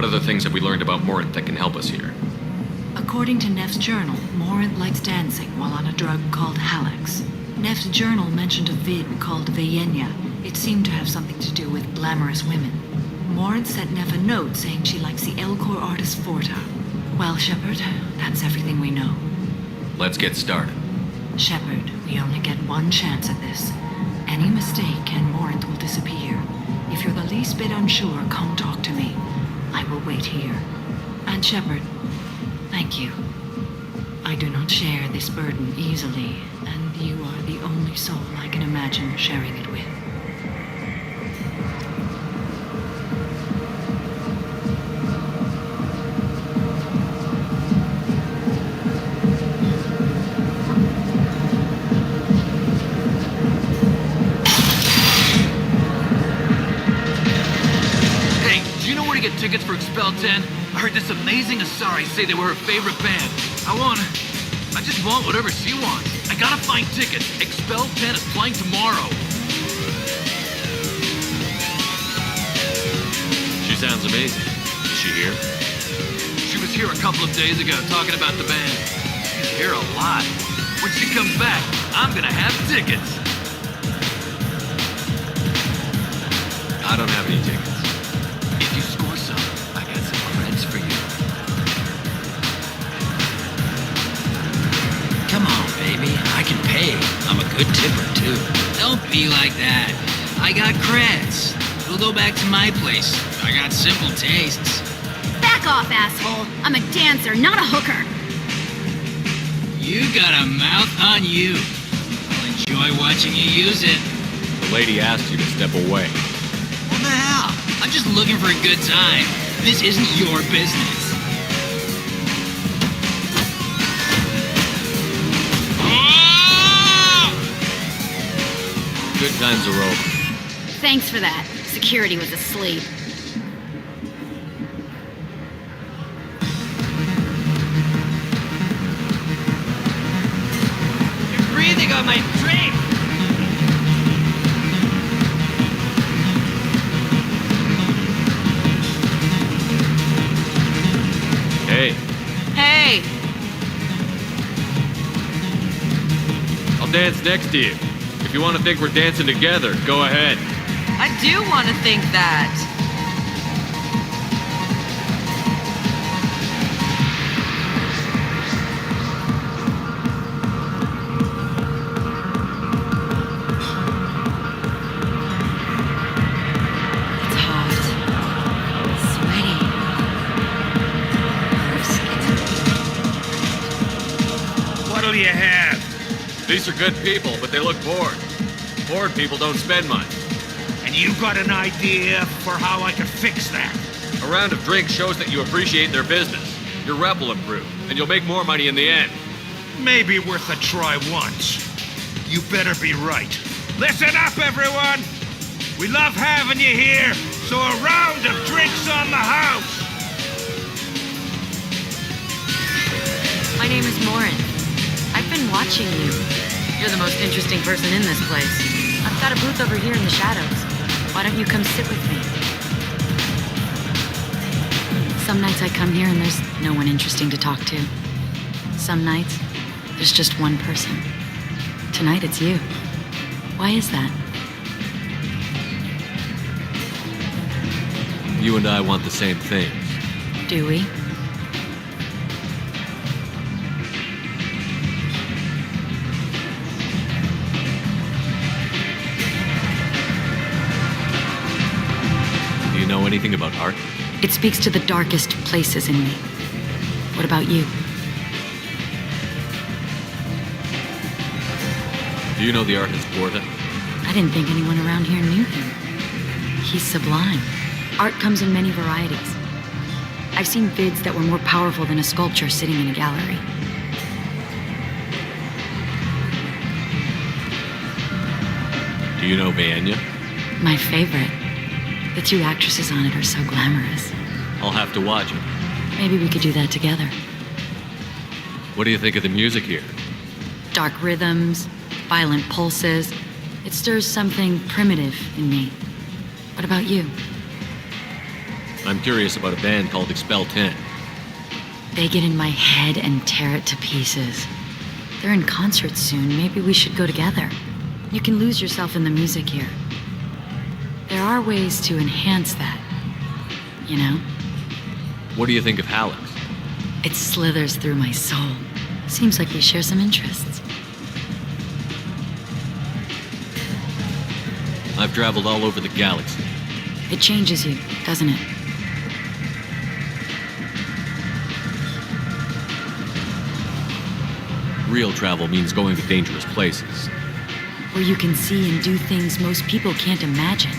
What other things have we learned about Morant that can help us here? According to Neff's journal, Morant likes dancing while on a drug called Halex. Neff's journal mentioned a vid called Vayenya. It seemed to have something to do with glamorous women. Morant sent Neff a note saying she likes the Elcor artist Forta. Well, Shepard, that's everything we know. Let's get started. Shepard, we only get one chance at this. Any mistake and Morant will disappear. If you're the least bit unsure, come talk to me. I will wait here. And Shepard, thank you. I do not share this burden easily, and you are the only soul I can imagine sharing it with. Tickets for Expel 10. I heard this amazing Asari say they were her favorite band. I just want whatever she wants. I gotta find tickets. Expel 10 is playing tomorrow. She sounds amazing. Is she here? She was here a couple of days ago talking about the band. She's here a lot. When she comes back, I'm gonna have tickets. I don't have any tickets. Baby, I can pay. I'm a good tipper, too. Don't be like that. I got creds. We'll go back to my place. I got simple tastes. Back off, asshole. I'm a dancer, not a hooker. You got a mouth on you. I'll enjoy watching you use it. The lady asked you to step away. What the hell? I'm just looking for a good time. This isn't your business. Good times are over. Thanks for that. Security was asleep. You're breathing on my drink! Hey. Hey! I'll dance next to you. If you want to think we're dancing together, go ahead. I do want to think that. It's hot. Sweaty. What'll you have? These are good people, but they look bored. Bored people don't spend much. And you got an idea for how I can fix that? A round of drinks shows that you appreciate their business. Your rep will improve, and you'll make more money in the end. Maybe worth a try once. You better be right. Listen up, everyone! We love having you here, so a round of drinks on the house! My name is Morant. I've been watching you. You're the most interesting person in this place. I've got a booth over here in the shadows. Why don't you come sit with me? Some nights I come here and there's no one interesting to talk to. Some nights, there's just one person. Tonight it's you. Why is that? You and I want the same things. Do we? Do you know anything about art? It speaks to the darkest places in me. What about you? Do you know the artist Porta? I didn't think anyone around here knew him. He's sublime. Art comes in many varieties. I've seen vids that were more powerful than a sculpture sitting in a gallery. Do you know Vayenya? My favorite. The two actresses on it are so glamorous. I'll have to watch it. Maybe we could do that together. What do you think of the music here? Dark rhythms, violent pulses. It stirs something primitive in me. What about you? I'm curious about a band called Expel 10. They get in my head and tear it to pieces. They're in concert soon. Maybe we should go together. You can lose yourself in the music here. There are ways to enhance that, you know? What do you think of Hallex? It slithers through my soul. Seems like we share some interests. I've traveled all over the galaxy. It changes you, doesn't it? Real travel means going to dangerous places. Where you can see and do things most people can't imagine.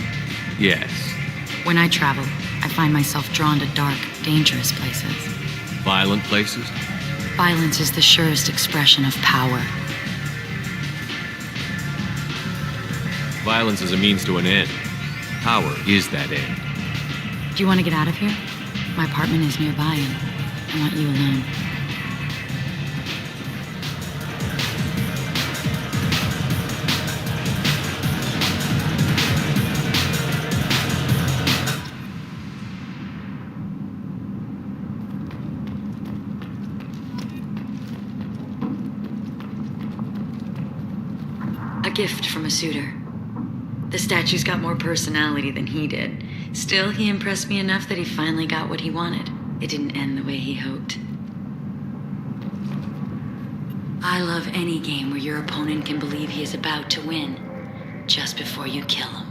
Yes. When I travel, I find myself drawn to dark, dangerous places. Violent places? Violence is the surest expression of power. Violence is a means to an end. Power is that end. Do you want to get out of here? My apartment is nearby and I want you alone. A gift from a suitor. The statue's got more personality than he did. Still, he impressed me enough that he finally got what he wanted. It didn't end the way he hoped. I love any game where your opponent can believe he is about to win, just before you kill him.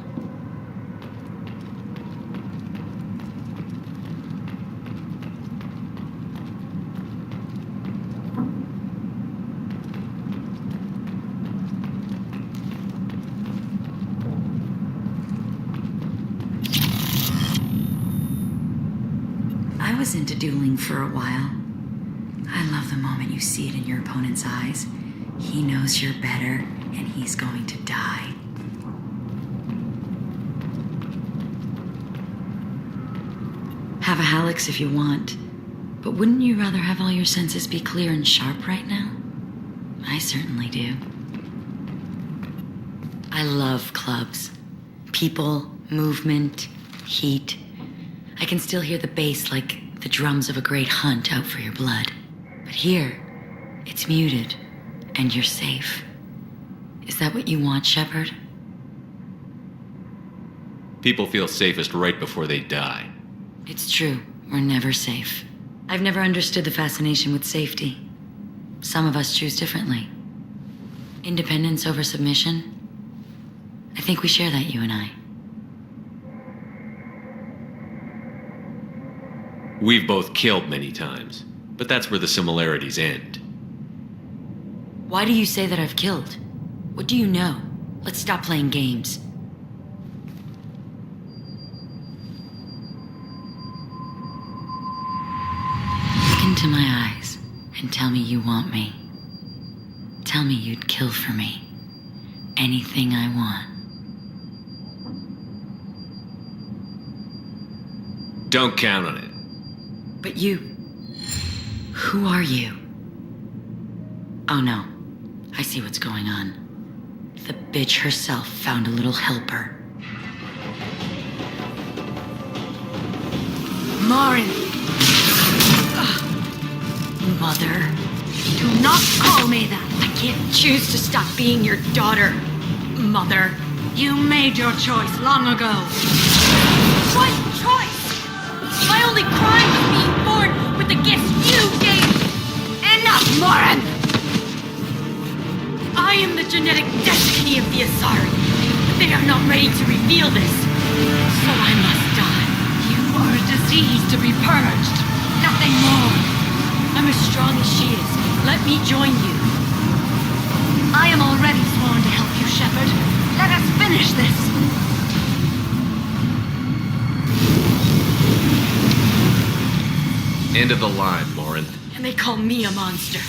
I was into dueling for a while. I love the moment you see it in your opponent's eyes. He knows you're better, and he's going to die. Have a Hallex if you want, but wouldn't you rather have all your senses be clear and sharp right now? I certainly do. I love clubs. People, movement, heat. I can still hear the bass like the drums of a great hunt out for your blood. But here, it's muted, and you're safe. Is that what you want, Shepard? People feel safest right before they die. It's true. We're never safe. I've never understood the fascination with safety. Some of us choose differently. Independence over submission? I think we share that, you and I. We've both killed many times, but that's where the similarities end. Why do you say that I've killed? What do you know? Let's stop playing games. Look into my eyes and tell me you want me. Tell me you'd kill for me. Anything I want. Don't count on it. But you... Who are you? Oh no. I see what's going on. The bitch herself found a little helper. Marin! Mother. Do not call me that! I can't choose to stop being your daughter. Mother. You made your choice long ago. What choice? My only crime was being born with the gifts you gave me. Enough, Morin! I am the genetic destiny of the Asari, but they are not ready to reveal this. So I must die. You are a disease to be purged. Nothing more. I'm as strong as she is. Let me join you. I am already sworn to help you, Shepard. Let us finish this. End of the line, Morin. And they call me a monster.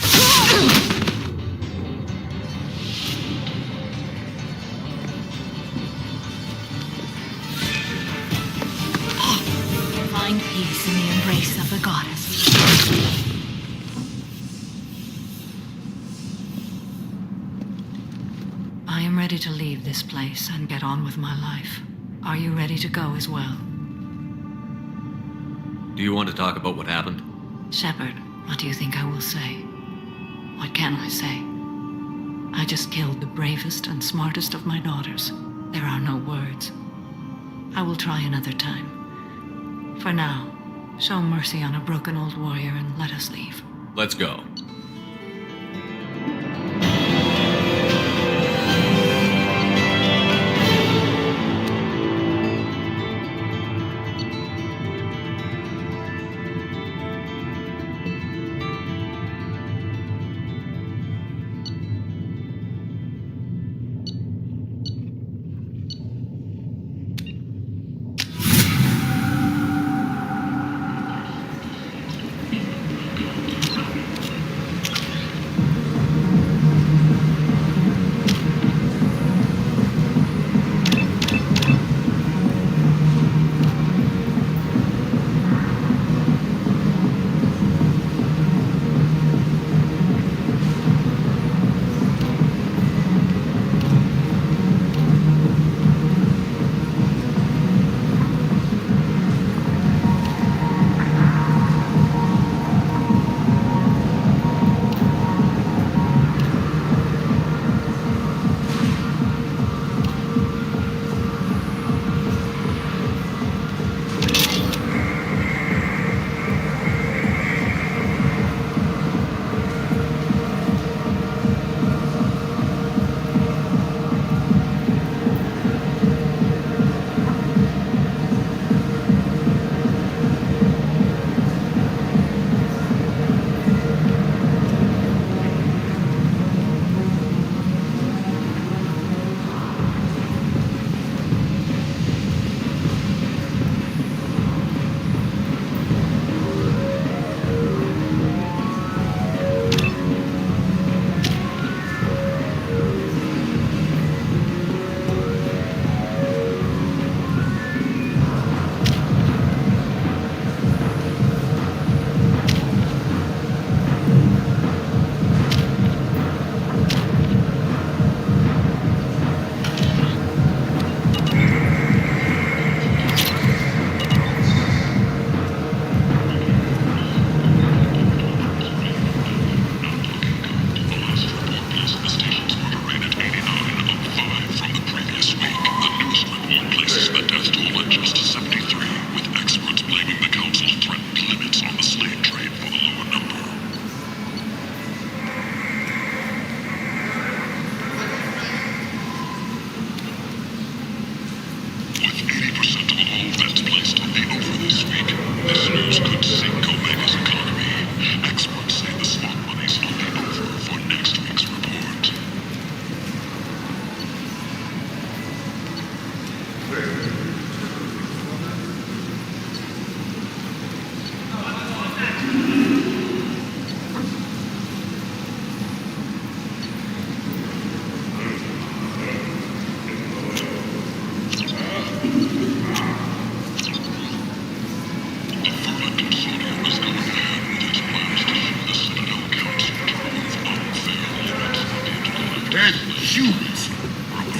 Find peace in the embrace of the goddess. I am ready to leave this place and get on with my life. Are you ready to go as well? Do you want to talk about what happened? Shepard, what do you think I will say? What can I say? I just killed the bravest and smartest of my daughters. There are no words. I will try another time. For now, show mercy on a broken old warrior and let us leave. Let's go.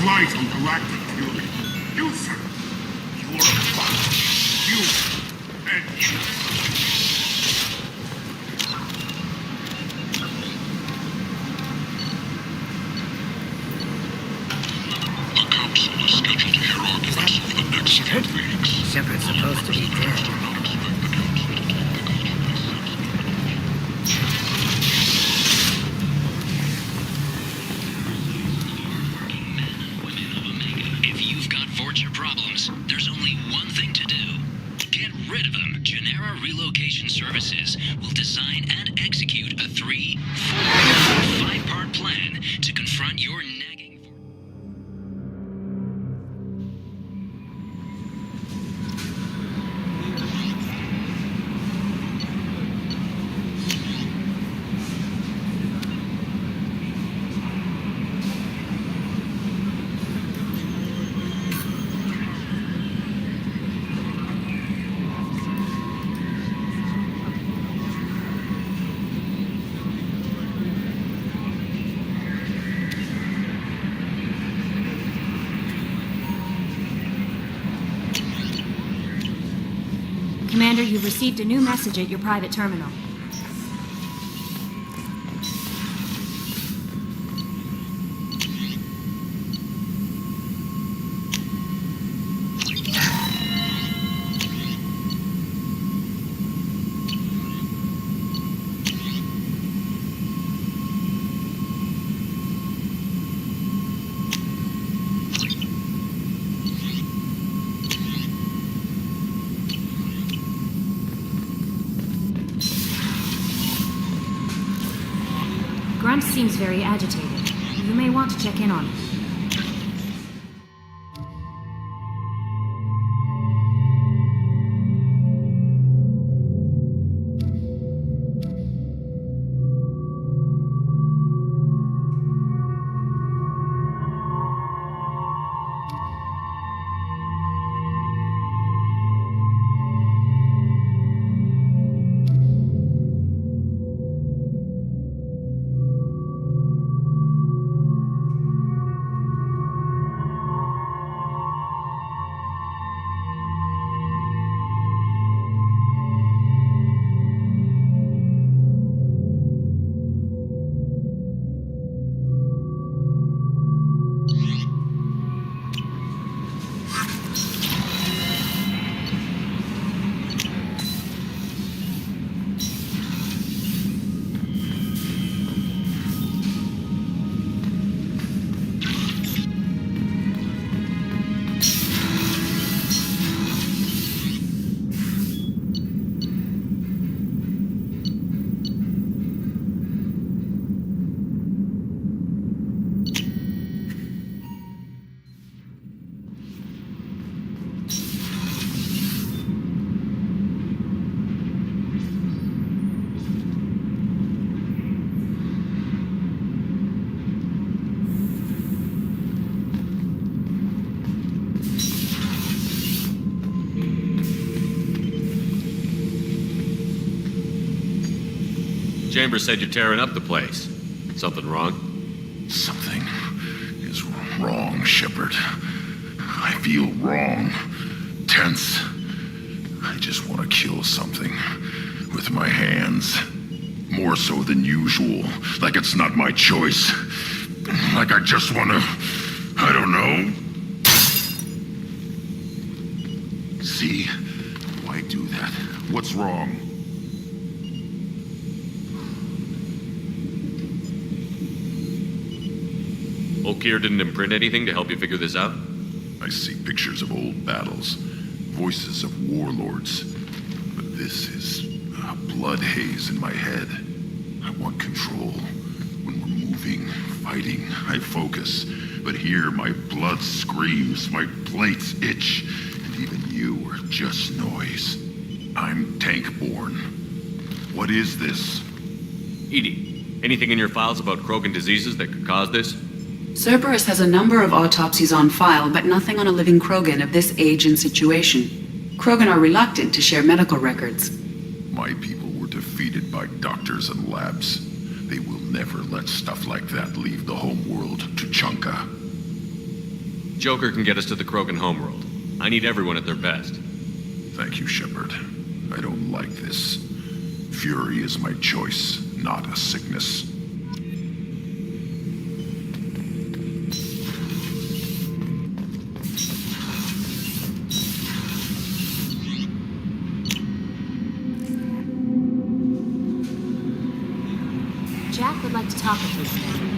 Rise on galactic fury. You, sir. You are a fuck. You. And you. The Council is scheduled to hear arguments for the next few weeks. Shepard's supposed to be dead. If you've got Forger problems, there's only one thing to do. Get rid of them. Genera Relocation Services will design and execute a 3, 4, or 5-part plan to confront your nagging. Commander, you've received a new message at your private terminal. Grunt seems very agitated. You may want to check in on him. Chambers said you're tearing up the place. Something wrong? Something is wrong, Shepard. I feel wrong. Tense. I just want to kill something with my hands. More so than usual. Like it's not my choice. Like I just want to... I don't know. See? Why do that? What's wrong? Okir didn't imprint anything to help you figure this out? I see pictures of old battles, voices of warlords. But this is a blood haze in my head. I want control. When we're moving, fighting, I focus. But here, my blood screams, my plates itch, and even you are just noise. I'm tank-born. What is this? Edie, anything in your files about Krogan diseases that could cause this? Cerberus has a number of autopsies on file, but nothing on a living Krogan of this age and situation. Krogan are reluctant to share medical records. My people were defeated by doctors and labs. They will never let stuff like that leave the homeworld to Chunka. Joker can get us to the Krogan homeworld. I need everyone at their best. Thank you, Shepard. I don't like this. Fury is my choice, not a sickness. Jack would like to talk with you, Commander.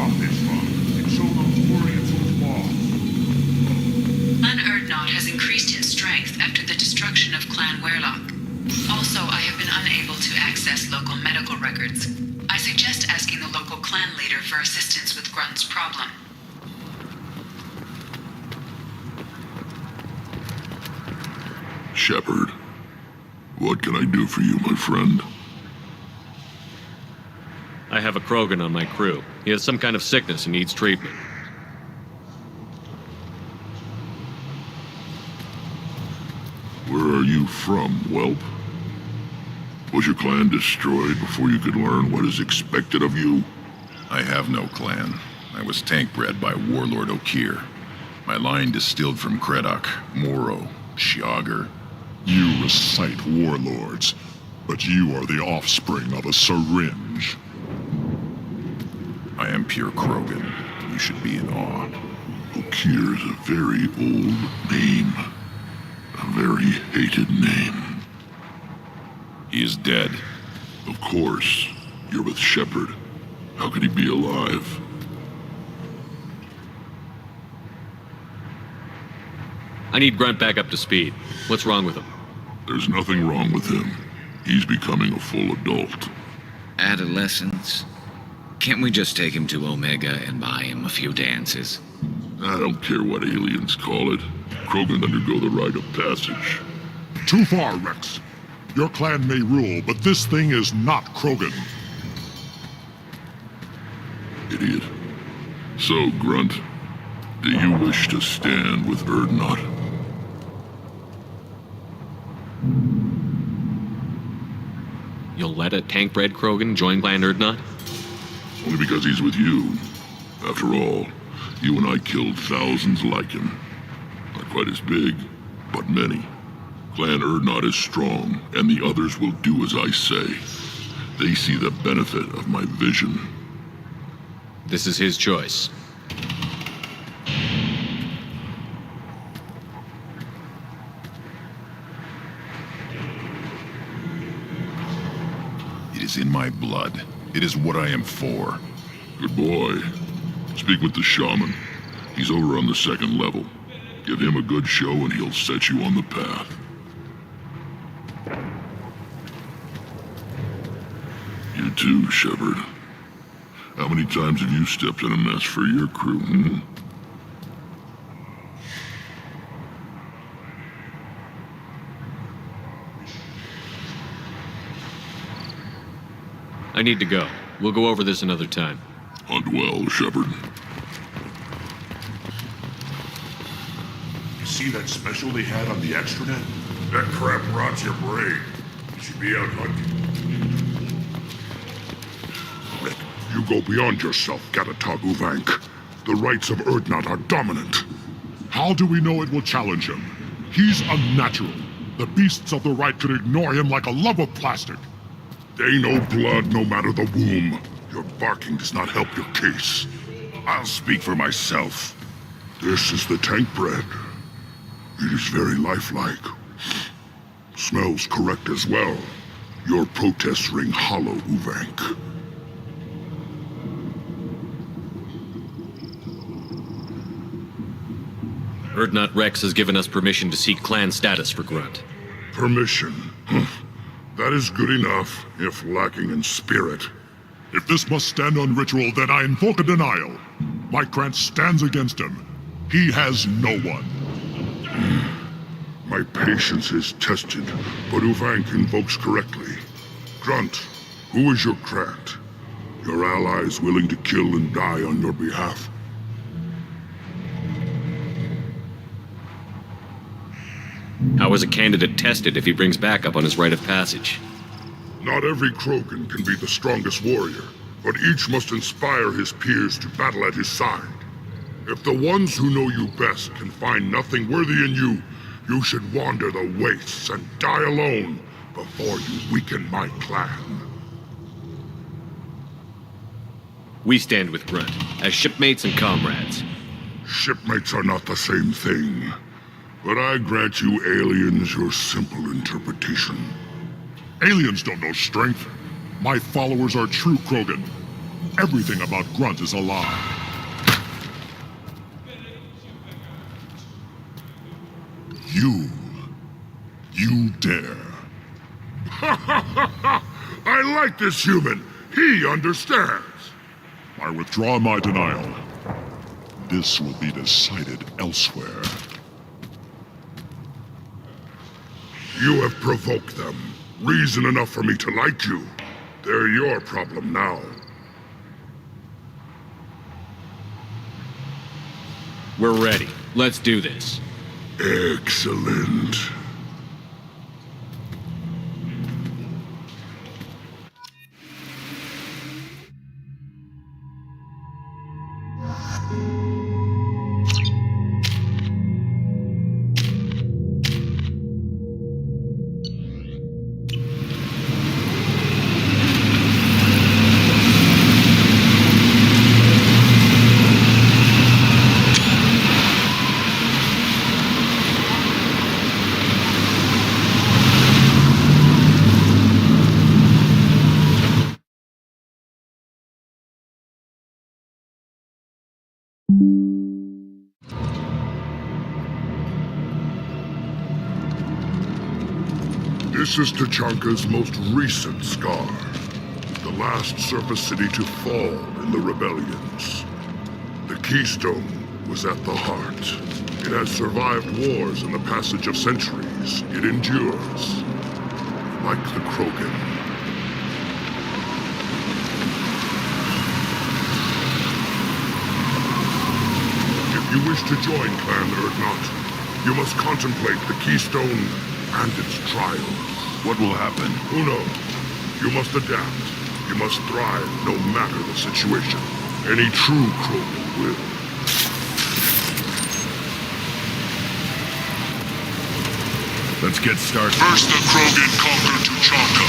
stop this from and show them Orient's boss. Clan Erdnot has increased in strength after the destruction of Clan Werlock. Also, I have been unable to access local medical records. I suggest asking the local clan leader for assistance with Grunt's problem. Shepard, what can I do for you, my friend? I have a Krogan on my crew. He has some kind of sickness and needs treatment. Where are you from, whelp? Was your clan destroyed before you could learn what is expected of you? I have no clan. I was tank bred by Warlord Okir. My line distilled from Kredok, Moro, Shiagar. You recite warlords, but you are the offspring of a syringe. I am pure Krogan. You should be in awe. Okir is a very old name. A very hated name. He is dead. Of course. You're with Shepard. How could he be alive? I need Grunt back up to speed. What's wrong with him? There's nothing wrong with him. He's becoming a full adult. Adolescence? Can't we just take him to Omega and buy him a few dances? I don't care what aliens call it. Krogan undergo the rite of passage. Too far, Rex. Your clan may rule, but this thing is not Krogan. Idiot. So, Grunt, do you wish to stand with Erdnot? You'll let a tank-bred Krogan join Clan Erdnot? Only because he's with you. After all, you and I killed thousands like him. Not quite as big, but many. Clan Erdnot is strong, and the others will do as I say. They see the benefit of my vision. This is his choice. It is in my blood. It is what I am for. Good boy. Speak with the shaman. He's over on the second level. Give him a good show and he'll set you on the path. You too, Shepard. How many times have you stepped in a mess for your crew, hmm? I need to go. We'll go over this another time. Hunt well, Shepard. You see that special they had on the extranet? That crap rots your brain. You should be out hunting. Rick, you go beyond yourself, Gatatog Uvank. The rights of Erdnot are dominant. How do we know it will challenge him? He's unnatural. The beasts of the right could ignore him like a lump of plastic. They know blood no matter the womb. Your barking does not help your case. I'll speak for myself. This is the tank bread. It is very lifelike. Smells correct as well. Your protests ring hollow, Uvank. Erdnot Rex has given us permission to seek clan status for Grunt. Permission? That is good enough, if lacking in spirit. If this must stand on ritual, then I invoke a denial. My Krant stands against him. He has no one. My patience is tested, but Uvank invokes correctly. Grunt, who is your Krant? Your allies willing to kill and die on your behalf? How is a candidate tested if he brings backup on his rite of passage? Not every Krogan can be the strongest warrior, but each must inspire his peers to battle at his side. If the ones who know you best can find nothing worthy in you, you should wander the wastes and die alone before you weaken my clan. We stand with Grunt, as shipmates and comrades. Shipmates are not the same thing. But I grant you aliens your simple interpretation. Aliens don't know strength. My followers are true Krogan. Everything about Grunt is a lie. You dare. I like this human. He understands. I withdraw my denial. This will be decided elsewhere. You have provoked them. Reason enough for me to like you. They're your problem now. We're ready. Let's do this. Excellent. This is Tachanka's most recent scar. The last surface city to fall in the rebellions. The Keystone was at the heart. It has survived wars and the passage of centuries. It endures. Like the Krogan. If you wish to join Clan Urdnot, you must contemplate the Keystone and its trials. What will happen? Who knows? You must adapt. You must thrive no matter the situation. Any true Krogan will. Let's get started. First the Krogan conquered Tachanka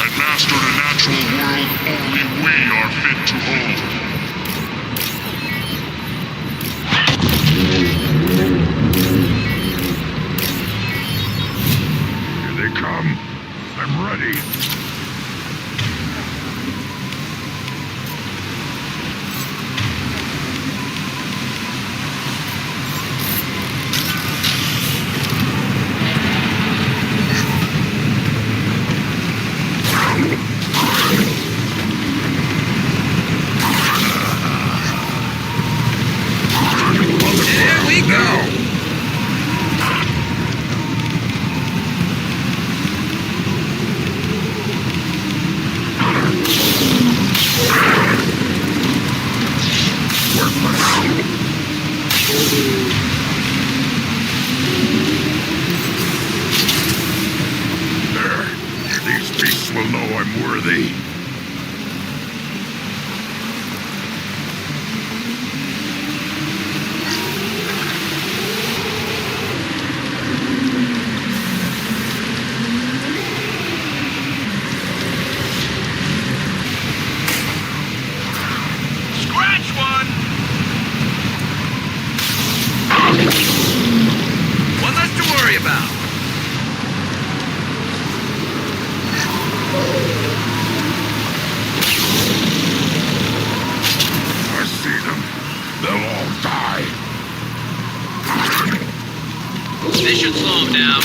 and mastered a natural world only we are fit to hold. Come. I'm ready. Here we go. These beasts will know I'm worthy. Scratch one! One less to worry about. I see them. They'll all die. They should slow him down.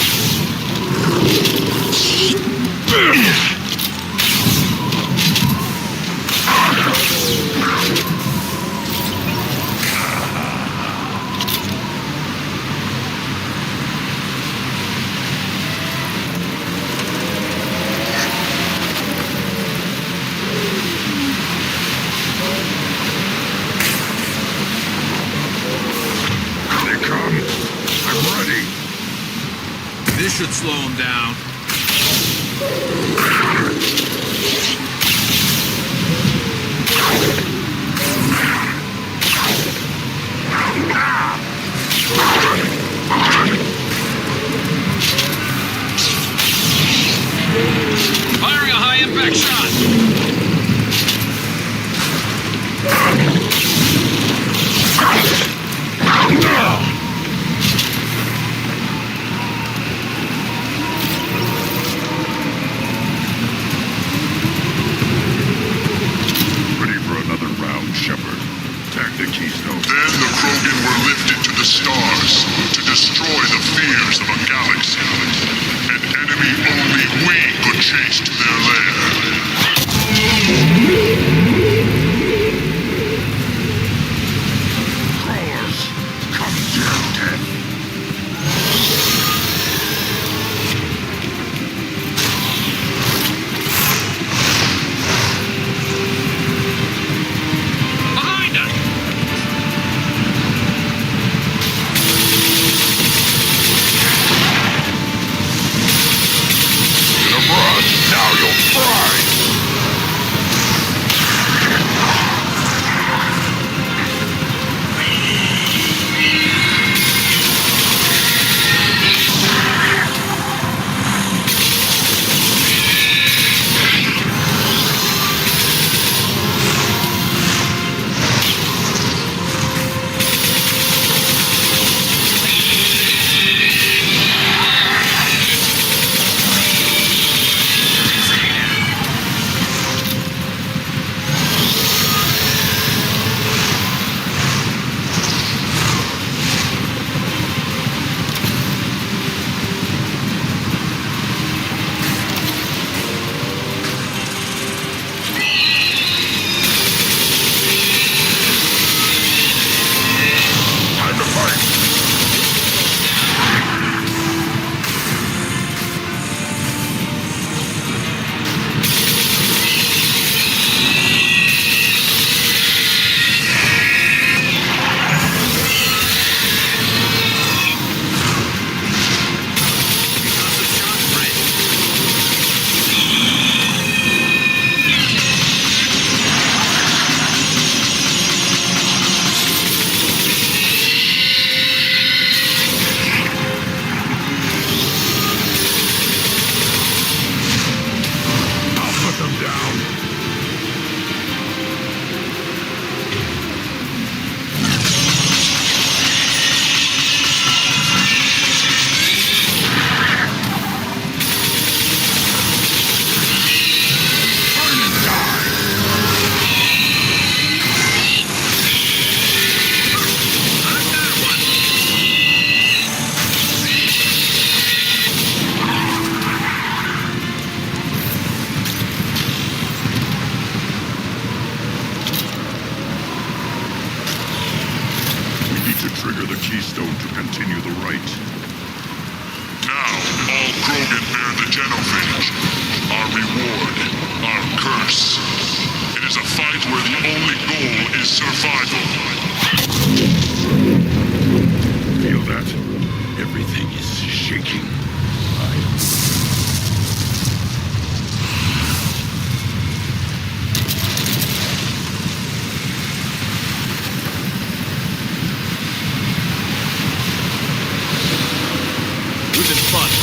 This should slow him down. Firing a high-impact shot. the keystone. Then the Krogan were lifted to the stars to destroy the fears of a galaxy. An enemy only we could chase to their lair. Crawlers, come down, Ted. Behind us! Get 'em run, now you'll fry! Time to fight! I'll put them down. Burn and die. We need to trigger the keystone to continue the rite. Now, all Krogan bear the genophage. Our reward, our curse. It is a fight where the only goal is survival. Feel that? Everything is shaking. Who's in front?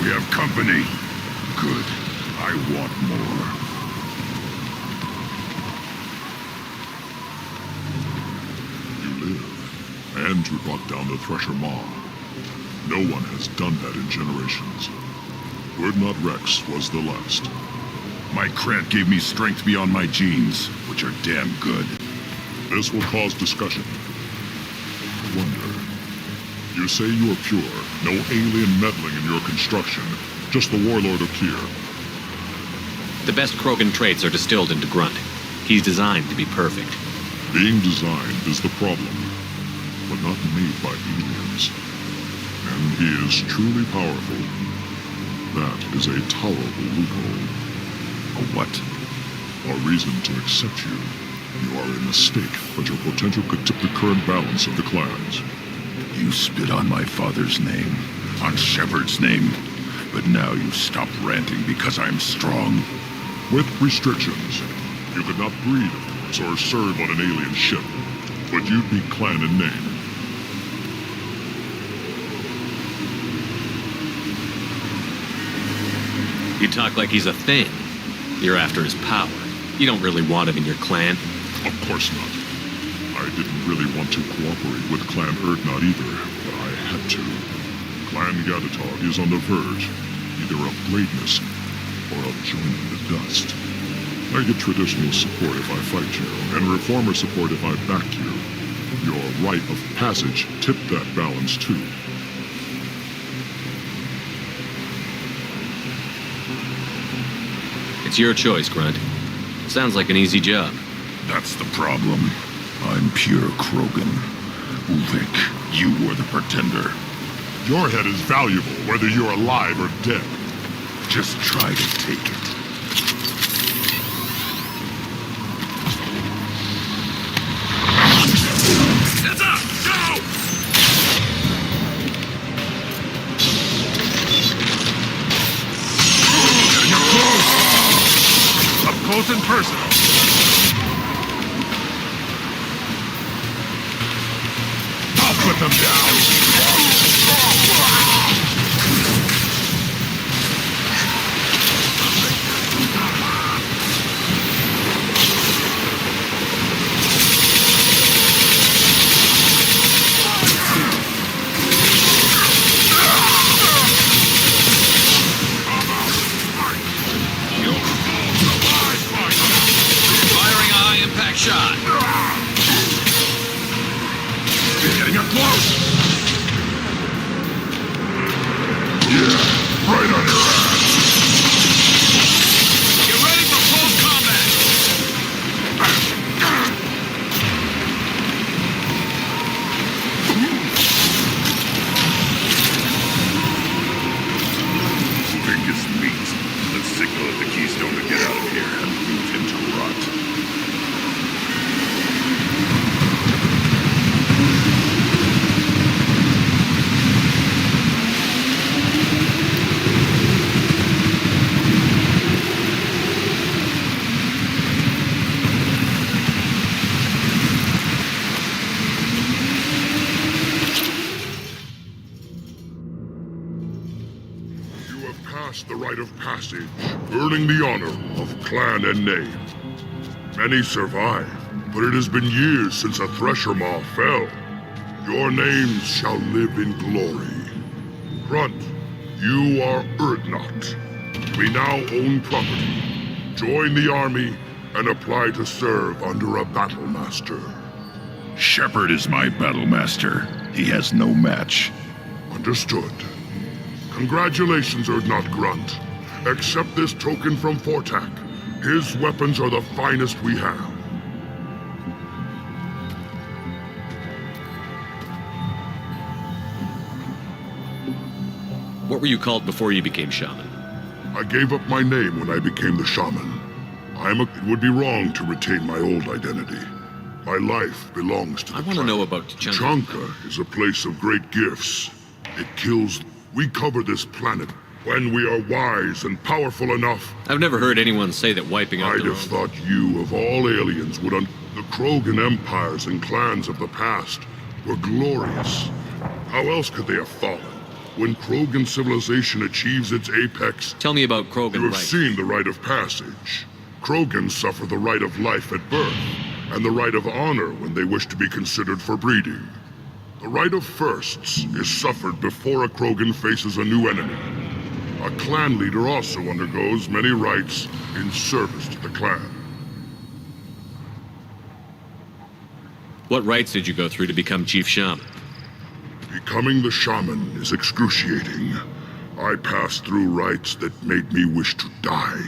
We have company. Good. I want more. You live, and you brought down the Thresher Maw. No one has done that in generations. Urdnot Rex was the last. My cred gave me strength beyond my genes, which are damn good. This will cause discussion. I wonder. You say you are pure, no alien meddling in your construction, just the warlord of Kier. The best Krogan traits are distilled into Grunt. He's designed to be perfect. Being designed is the problem, but not made by aliens. And he is truly powerful. That is a tolerable loophole. A what? A reason to accept you. You are a mistake, but your potential could tip the current balance of the clans. You spit on my father's name, on Shepard's name, but now you stop ranting because I'm strong. With restrictions. You could not breed or serve on an alien ship, but you'd be clan in name. You talk like he's a thing. You're after his power. You don't really want him in your clan. Of course not. I didn't really want to cooperate with Clan Urdnot either, but I had to. Clan Gatatog is on the verge, either of greatness or of joining the dust. I get traditional support if I fight you, and reformer support if I back you. Your rite of passage tipped that balance too. It's your choice, Grunt. Sounds like an easy job. That's the problem. I'm pure Krogan. Ulvik, you were the pretender. Your head is valuable, whether you're alive or dead. Just try to take it. Heads up! Go! You're close! Up close and personal. I'll put them down! Shot. You're getting up close. Yeah, right on your ass. Get ready for close combat. Think it's meat. Let's signal at the Keystone to get out of here and move him to rot. The rite of passage, earning the honor of clan and name. Many survive, but it has been years since a Thresher Maw fell. Your names shall live in glory. Grunt, you are Urdnot. We now own property. Join the army and apply to serve under a battle master. Shepard is my battle master. He has no match. Understood. Congratulations, Urdnot Grunt. Accept this token from Fortak. His weapons are the finest we have. What were you called before you became shaman? I gave up my name when I became the shaman. It would be wrong to retain my old identity. My life belongs to the I want to know about Tachanka. Tachanka is a place of great gifts. It kills. We cover this planet when we are wise and powerful enough. I've never heard anyone say that wiping out I'd have thought you, of all aliens, would the Krogan empires and clans of the past were glorious. How else could they have fallen? When Krogan civilization achieves its apex... Tell me about Krogan You have rights. seen the rite of passage. Krogan suffer the right of life at birth, and the right of honor when they wish to be considered for breeding. The right of firsts is suffered before a Krogan faces a new enemy. A clan leader also undergoes many rites in service to the clan. What rights did you go through to become Chief Shaman? Becoming the shaman is excruciating. I passed through rites that made me wish to die.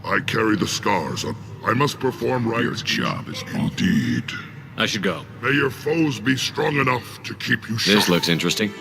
I carry the scars up. I must perform rites. Your job is indeed. I should go. May your foes be strong enough to keep you sharp. This looks interesting.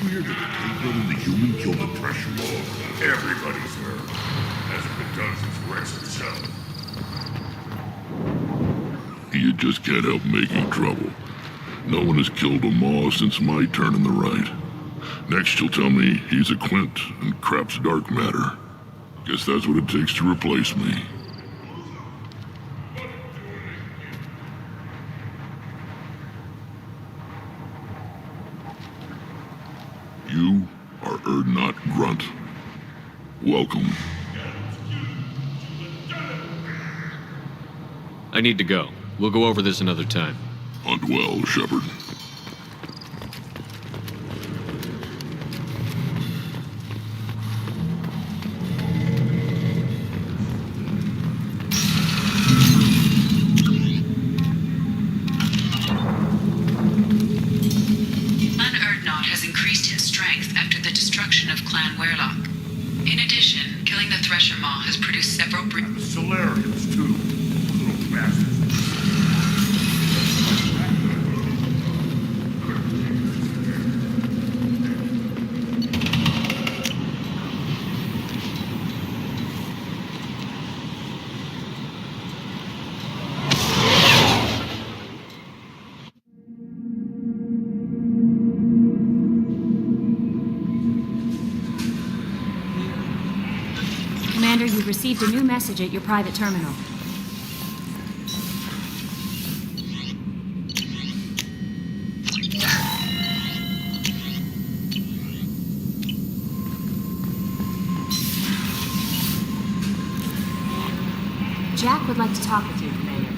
We're gonna take when the human kill the pressure wall. Everybody's hurt. Hasn't been done since Rex itself. You just can't help making trouble. No one has killed a Maw since my turn in the right. Next you'll tell me he's a Quint and crap's dark matter. Guess that's what it takes to replace me. You are Urdnot Grunt. Welcome. I need to go. We'll go over this another time. Hunt well, Shepard. In addition, killing the Thresher Maw has produced several Solarians, too. Little bastards. Commander, you've received a new message at your private terminal. Jack would like to talk with you, Commander.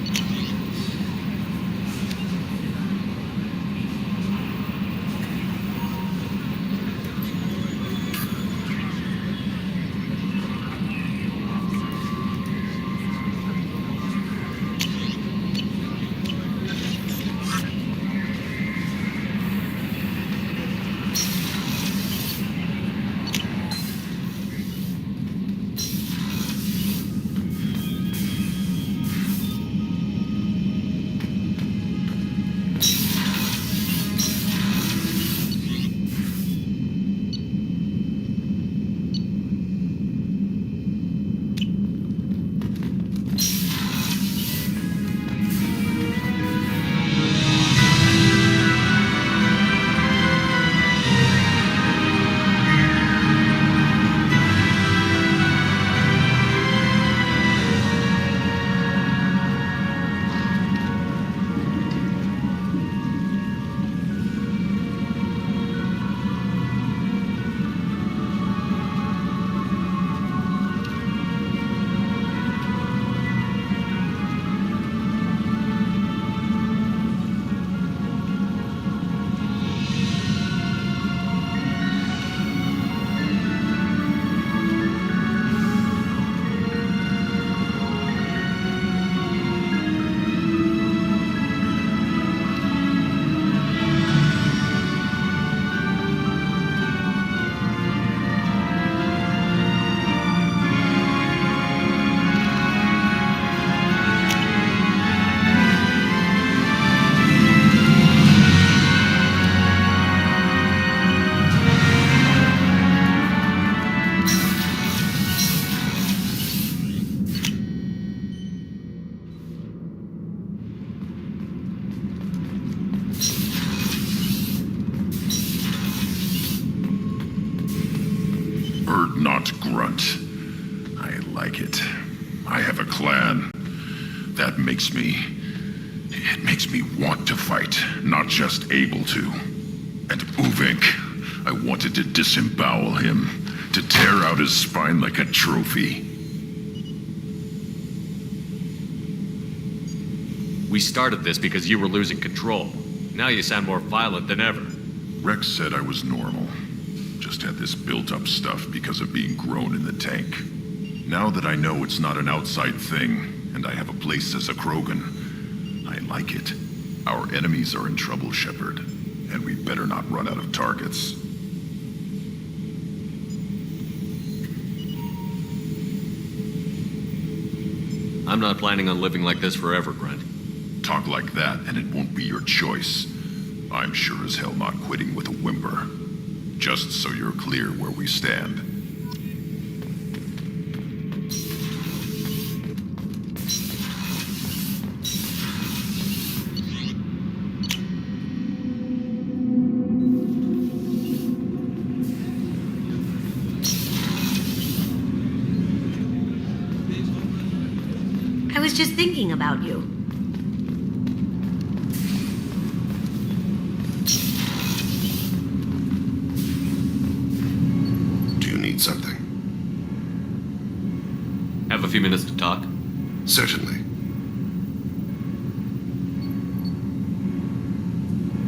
I like it. I have a clan. That makes me... It makes me want to fight, not just able to. And Uvink, I wanted to disembowel him, to tear out his spine like a trophy. We started this because you were losing control. Now you sound more violent than ever. Rex said I was normal. Just had this built-up stuff because of being grown in the tank. Now that I know it's not an outside thing, and I have a place as a Krogan, I like it. Our enemies are in trouble, Shepard, and we better not run out of targets. I'm not planning on living like this forever, Grunt. Talk like that, and it won't be your choice. I'm sure as hell not quitting with a whimper. Just so you're clear where we stand. I was just thinking about you. Do you need something? Have a few minutes to talk? Certainly.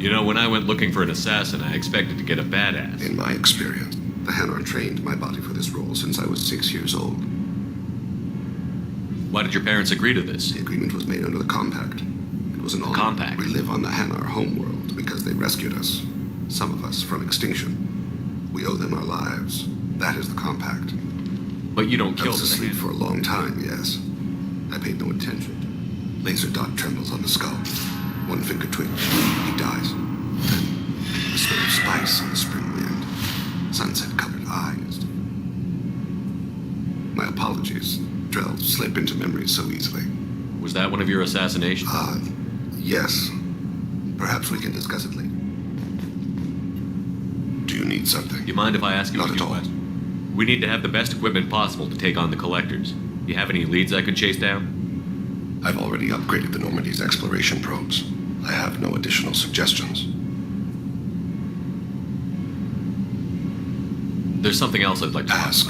You know, when I went looking for an assassin, I expected to get a badass. In my experience, the Hanar trained my body for this role since I was 6 years old. Why did your parents agree to this? The agreement was made under the Compact. It was an honor. Compact? We live on the Hanar homeworld because they rescued us. Some of us from extinction. We owe them our lives. That is the Compact. But you don't kill I was asleep for a long time, yes. I paid no attention. Laser dot trembles on the skull. One finger twitch. He dies. Then the smell of spice on the spring wind. Sunset-colored eyes. My apologies. Drell slip into memory so easily. Was that one of your assassinations? Yes. Perhaps we can discuss it later. Do you need something? You mind if I ask you Not a at few all. questions? We need to have the best equipment possible to take on the collectors. You have any leads I could chase down? I've already upgraded the Normandy's exploration probes. I have no additional suggestions. There's something else I'd like to ask.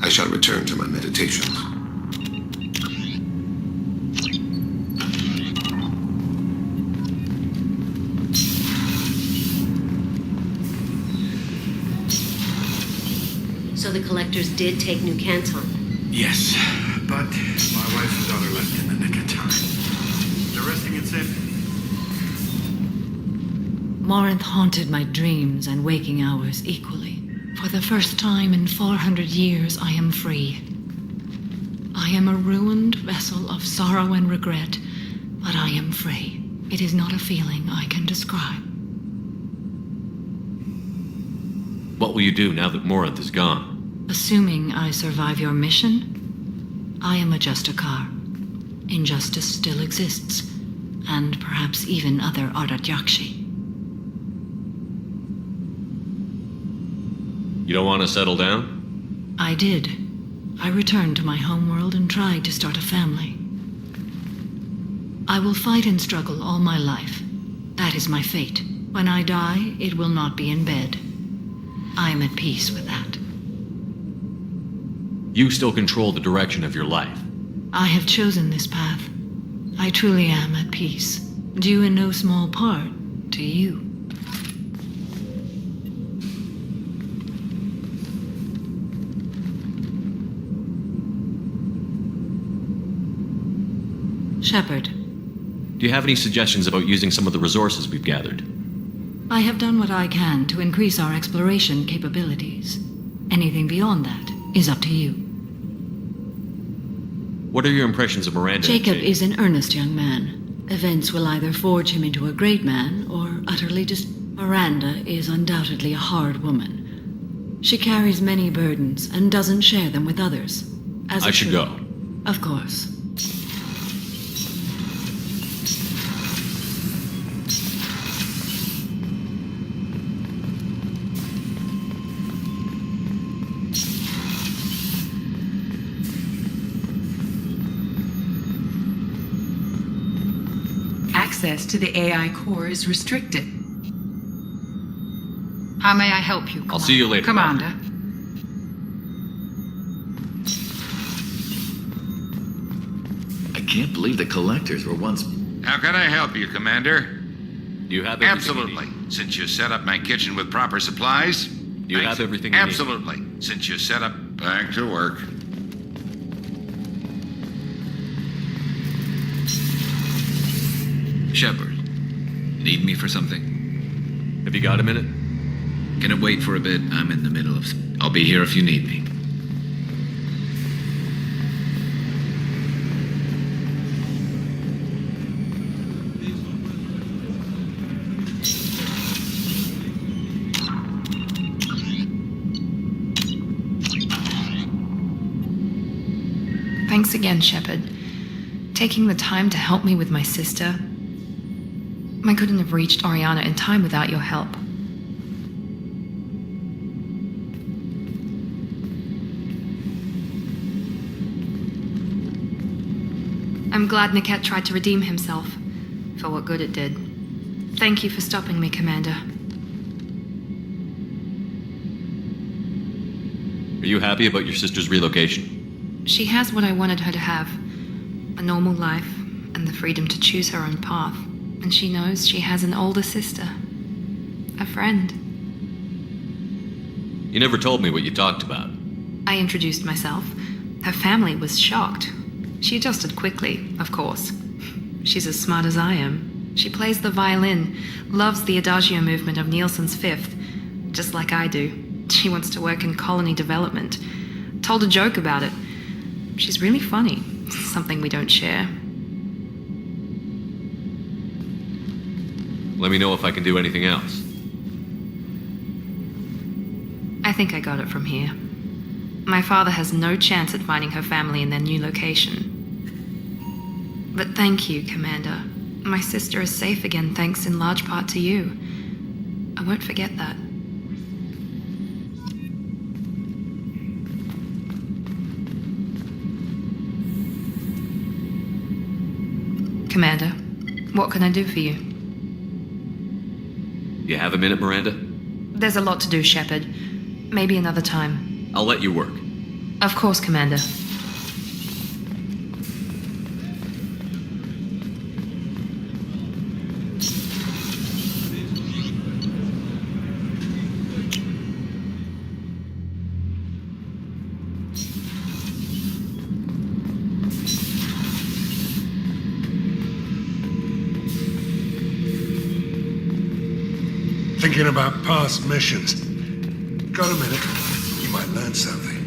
I shall return to my meditations. So the collectors did take New Canton. Yes, but my wife and daughter left in the nick of time. They're resting in safety. Morinth haunted my dreams and waking hours equally. For the first time in 400 years, I am free. I am a ruined vessel of sorrow and regret, but I am free. It is not a feeling I can describe. What will you do now that Morinth is gone? Assuming I survive your mission, I am a Justikar. Injustice still exists, and perhaps even other DAWG. You don't want to settle down? I did. I returned to my homeworld and tried to start a family. I will fight and struggle all my life. That is my fate. When I die, it will not be in bed. I am at peace with that. You still control the direction of your life. I have chosen this path. I truly am at peace, due in no small part to you. Shepard. Do you have any suggestions about using some of the resources we've gathered? I have done what I can to increase our exploration capabilities. Anything beyond that is up to you. What are your impressions of Miranda? Jacob is an earnest young man. Events will either forge him into a great man or utterly Miranda is undoubtedly a hard woman. She carries many burdens and doesn't share them with others. I should go. Of course. access to the AI core is restricted. How may I help you, I'll see you later, Commander? I can't believe the collectors were once... How can I help you, Commander? You have everything Absolutely. Since you set up my kitchen with proper supplies. You have everything you need. Absolutely. Since you set up... Back to work. Shepard, need me for something? Have you got a minute? Can it wait for a bit? I'm in the middle of... I'll be here if you need me. Thanks again, Shepard. Taking the time to help me with my sister. I couldn't have reached Oriana in time without your help. I'm glad Niket tried to redeem himself, for what good it did. Thank you for stopping me, Commander. Are you happy about your sister's relocation? She has what I wanted her to have. A normal life, and the freedom to choose her own path. And she knows she has an older sister. A friend. You never told me what you talked about. I introduced myself. Her family was shocked. She adjusted quickly, of course. She's as smart as I am. She plays the violin, loves the Adagio movement of Nielsen's Fifth, just like I do. She wants to work in colony development. Told a joke about it. She's really funny, something we don't share. Let me know if I can do anything else. I think I got it from here. My father has no chance at finding her family in their new location. But thank you, Commander. My sister is safe again thanks in large part to you. I won't forget that. Commander, what can I do for you? You have a minute, Miranda? There's a lot to do, Shepard. Maybe another time. I'll let you work. Of course, Commander. Thinking about past missions. Got a minute? You might learn something.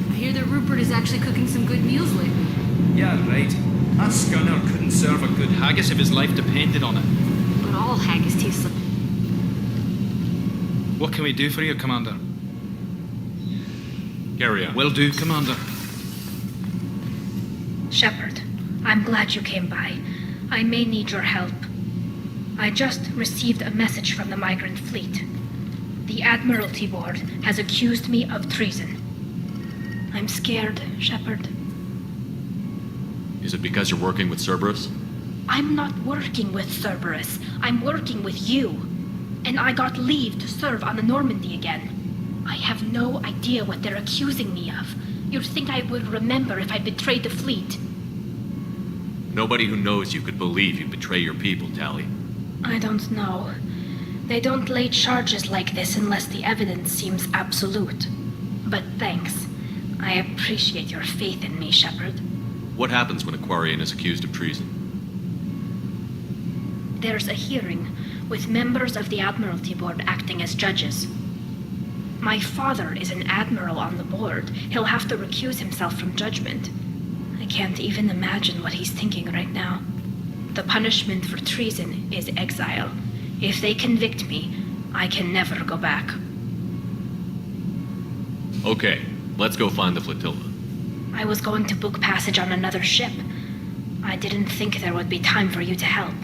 I hear that Rupert is actually cooking some good meals lately. Yeah, right. That scunner couldn't serve a good haggis if his life depended on it. But all haggis tastes like... What can we do for you, Commander? Carry on. Will do, Commander. Shepard, I'm glad you came by. I may need your help. I just received a message from the migrant fleet. The Admiralty Board has accused me of treason. I'm scared, Shepard. Is it because you're working with Cerberus? I'm not working with Cerberus. I'm working with you. And I got leave to serve on the Normandy again. I have no idea what they're accusing me of. You'd think I would remember if I betrayed the fleet. Nobody who knows you could believe you betray your people, Tali. I don't know. They don't lay charges like this unless the evidence seems absolute. But thanks. I appreciate your faith in me, Shepard. What happens when a Quarian is accused of treason? There's a hearing, with members of the Admiralty Board acting as judges. My father is an admiral on the board. He'll have to recuse himself from judgment. I can't even imagine what he's thinking right now. The punishment for treason is exile. If they convict me, I can never go back. Okay, let's go find the flotilla. I was going to book passage on another ship. I didn't think there would be time for you to help.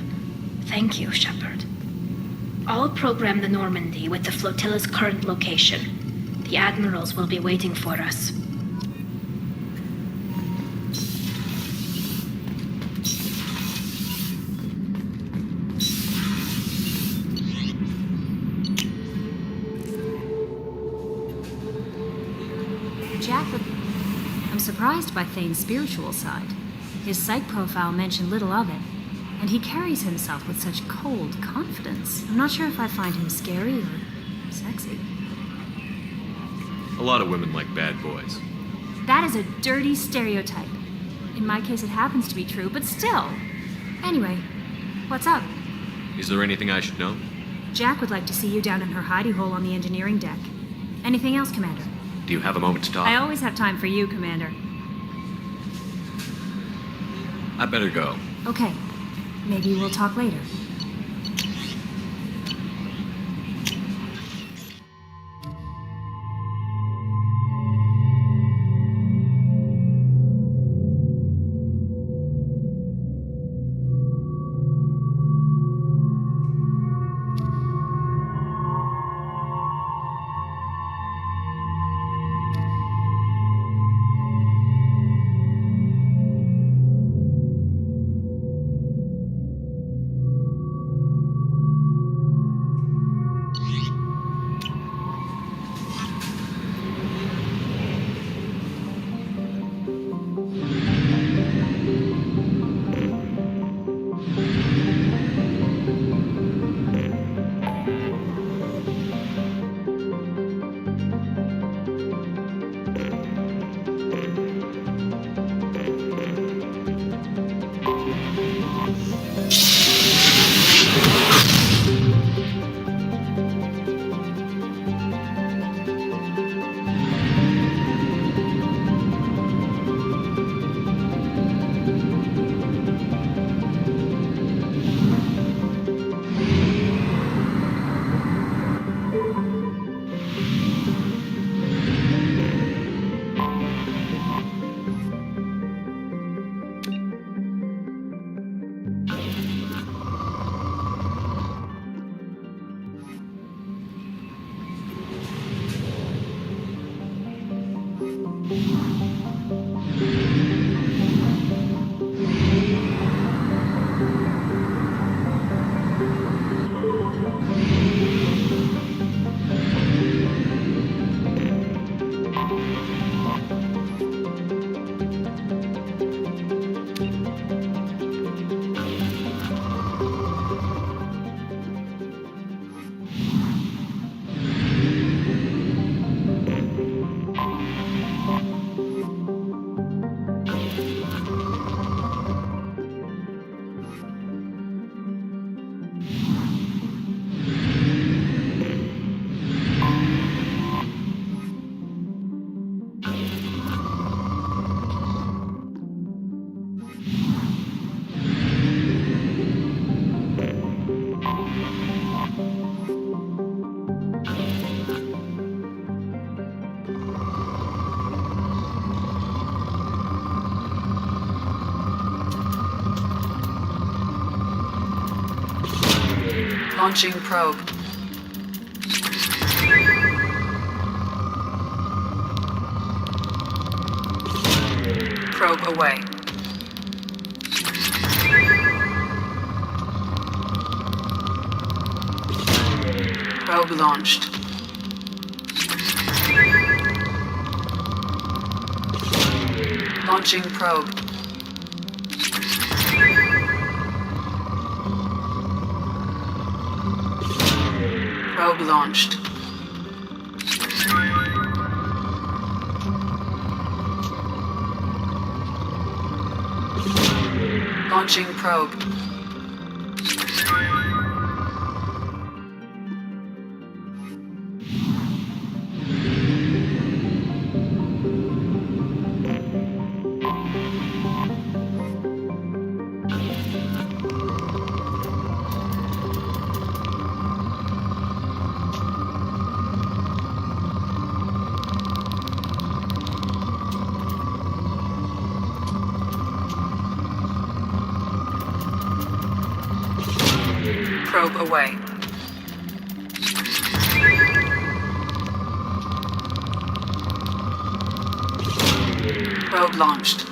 Thank you, Shepard. I'll program the Normandy with the flotilla's current location. The admirals will be waiting for us. Jack, I'm surprised by Thane's spiritual side. His psych profile mentioned little of it, and he carries himself with such cold confidence. I'm not sure if I find him scary or sexy. A lot of women like bad boys. That is a dirty stereotype. In my case, it happens to be true, but still. Anyway, what's up? Is there anything I should know? Jack would like to see you down in her hidey hole on the engineering deck. Anything else, Commander? Do you have a moment to talk? I always have time for you, Commander. I better go. Okay. Maybe we'll talk later. Launching probe. Probe away. Probe launched. Launching probe. Probe launched. Launching probe. Probe away. Probe launched.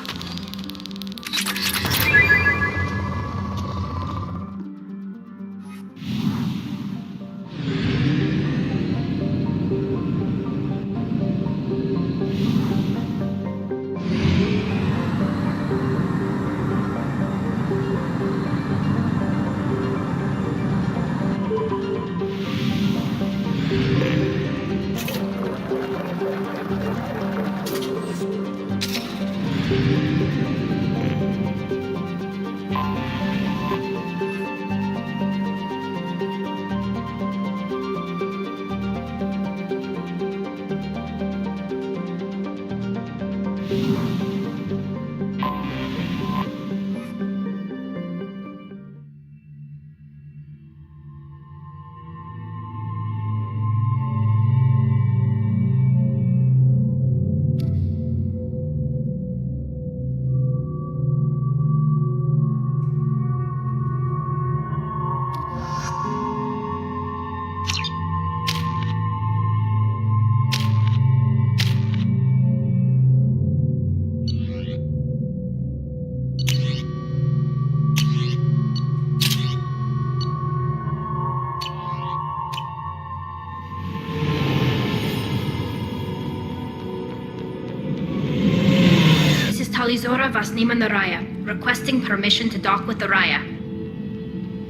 Zora Vasnima Naraya, requesting permission to dock with the Raya.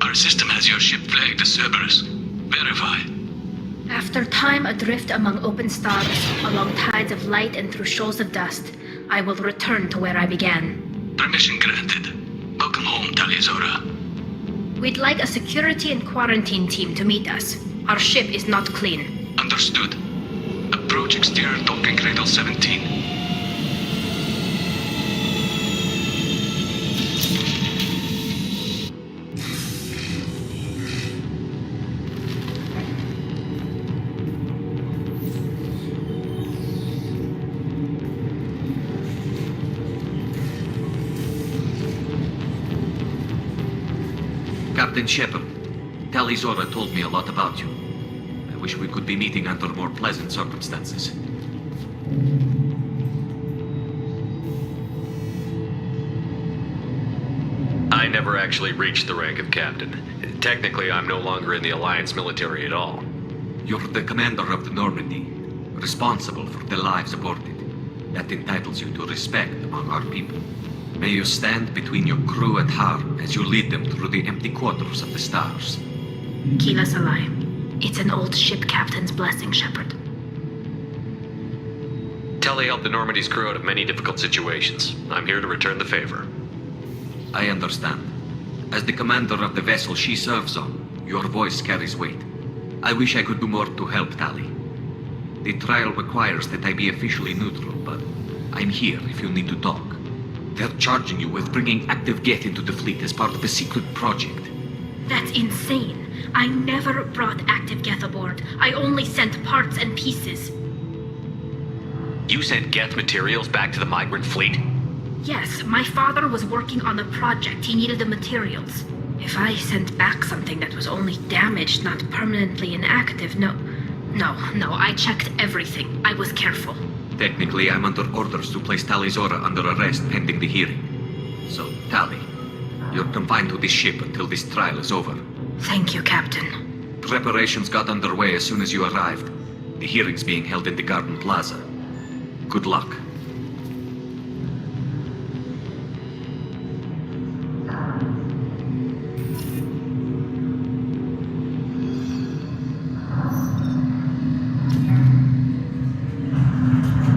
Our system has your ship flagged as Cerberus. Verify. After time adrift among open stars, along tides of light and through shoals of dust, I will return to where I began. Permission granted. Welcome home, Talia Zora. We'd like a security and quarantine team to meet us. Our ship is not clean. Understood. Approach exterior docking cradle 17. Captain Shepard, Talia Zora told me a lot about you. I wish we could be meeting under more pleasant circumstances. I never actually reached the rank of captain. Technically, I'm no longer in the Alliance military at all. You're the commander of the Normandy, responsible for the lives aborted. That entitles you to respect among our people. May you stand between your crew and her as you lead them through the empty quarters of the stars. Kila Salai. It's an old ship captain's blessing, Shepard. Telly helped the Normandy's crew out of many difficult situations. I'm here to return the favor. I understand. As the commander of the vessel she serves on, your voice carries weight. I wish I could do more to help Tali. The trial requires that I be officially neutral, but I'm here if you need to talk. They're charging you with bringing active Geth into the fleet as part of a secret project. That's insane. I never brought active Geth aboard. I only sent parts and pieces. You sent Geth materials back to the migrant fleet? Yes, my father was working on a project. He needed the materials. If I sent back something that was only damaged, not permanently inactive, no, I checked everything. I was careful. Technically, I'm under orders to place Talia Zora under arrest pending the hearing. So, Tali, you're confined to this ship until this trial is over. Thank you, Captain. Preparations got underway as soon as you arrived. The hearing's being held in the Garden Plaza. Good luck.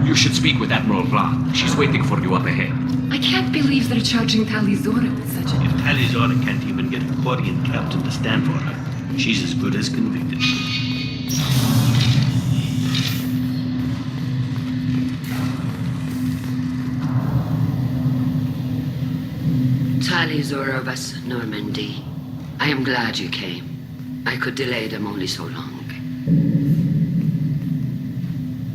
You should speak with Admiral Ra. She's waiting for you up ahead. I can't believe they're charging Talia Zora with such a... If Talia Zora can't even get a Quarian captain to stand for her, she's as good as convicted. Talia Zora was Normandy. I am glad you came. I could delay them only so long.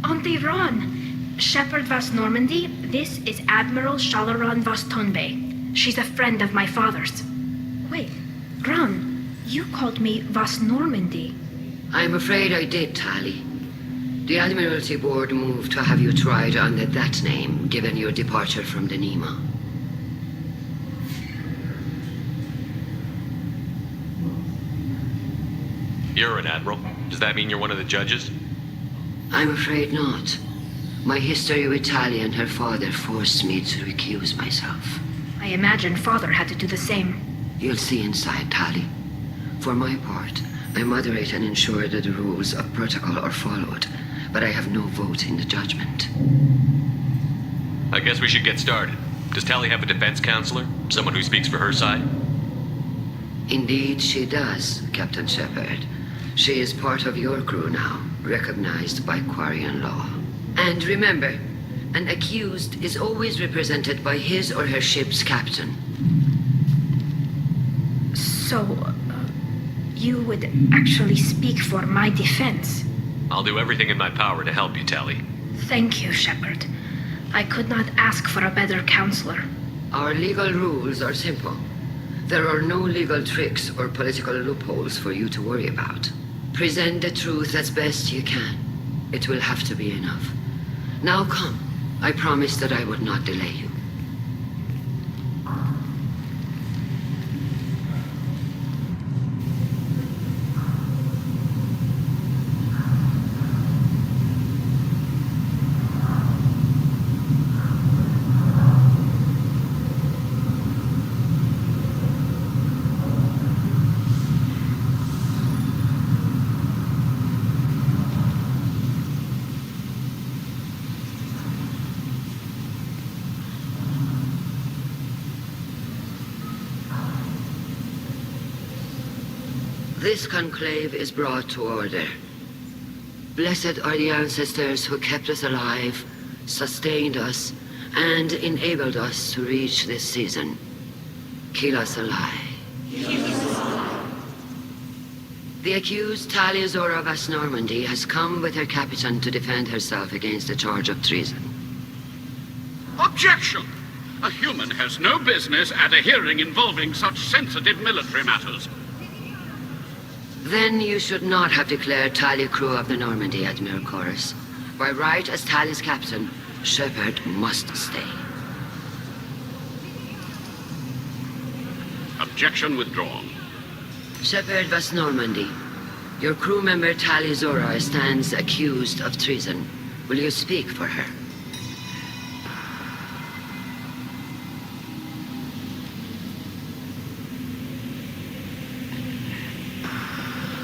Auntie Ron! Shepard Vas Normandy, this is Admiral Shalaran Vas Tonbe. She's a friend of my father's. Wait, Ron, you called me Vas Normandy. I'm afraid I did, Tali. The Admiralty Board moved to have you tried under that name, given your departure from the Nima. You're an admiral. Does that mean you're one of the judges? I'm afraid not. My history with Tali and her father forced me to recuse myself. I imagine father had to do the same. You'll see inside, Tali. For my part, I moderate and ensure that the rules of protocol are followed, but I have no vote in the judgment. I guess we should get started. Does Tali have a defense counselor? Someone who speaks for her side? Indeed, she does, Captain Shepard. She is part of your crew now, recognized by Quarian law. And remember, an accused is always represented by his or her ship's captain. So, you would actually speak for my defense? I'll do everything in my power to help you, Tali. Thank you, Shepard. I could not ask for a better counselor. Our legal rules are simple. There are no legal tricks or political loopholes for you to worry about. Present the truth as best you can. It will have to be enough. Now come. I promised that I would not delay you. This conclave is brought to order. Blessed are the ancestors who kept us alive, sustained us, and enabled us to reach this season. Keep us alive. The accused Talia Zora Vas Normandy has come with her captain to defend herself against a charge of treason. Objection! A human has no business at a hearing involving such sensitive military matters. Then you should not have declared Talia crew of the Normandy, Admiral Chorus. By right as Talia's captain, Shepard must stay. Objection withdrawn. Shepard Vas Normandy, your crew member Talia Zora stands accused of treason. Will you speak for her?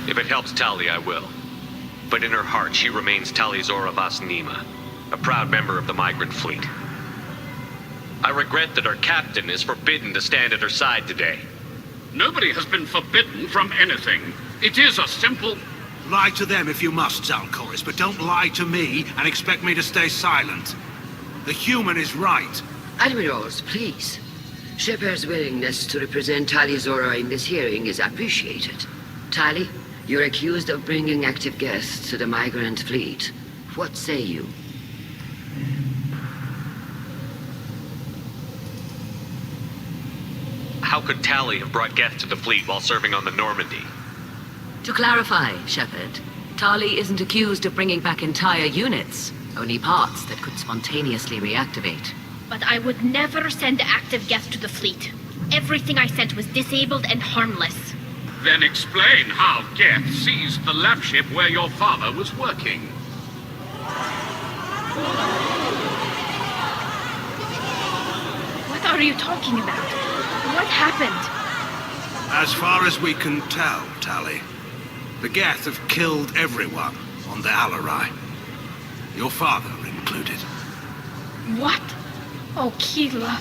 If it helps Talia, I will. But in her heart, she remains Talia Zora Vas Nima, a proud member of the migrant fleet. I regret that our captain is forbidden to stand at her side today. Nobody has been forbidden from anything. It is a simple... Lie to them if you must, Zalcoris, but don't lie to me and expect me to stay silent. The human is right. Admirals, please. Shepard's willingness to represent Talia Zora in this hearing is appreciated. Tali, you're accused of bringing active guests to the migrant fleet. What say you? How could Tali have brought guests to the fleet while serving on the Normandy? To clarify, Shepard, Tali isn't accused of bringing back entire units, only parts that could spontaneously reactivate. But I would never send active guests to the fleet. Everything I sent was disabled and harmless. Then explain how Geth seized the lab ship where your father was working. What are you talking about? What happened? As far as we can tell, Tali, the Geth have killed everyone on the Alarai. Your father included. What? Oh, Keela.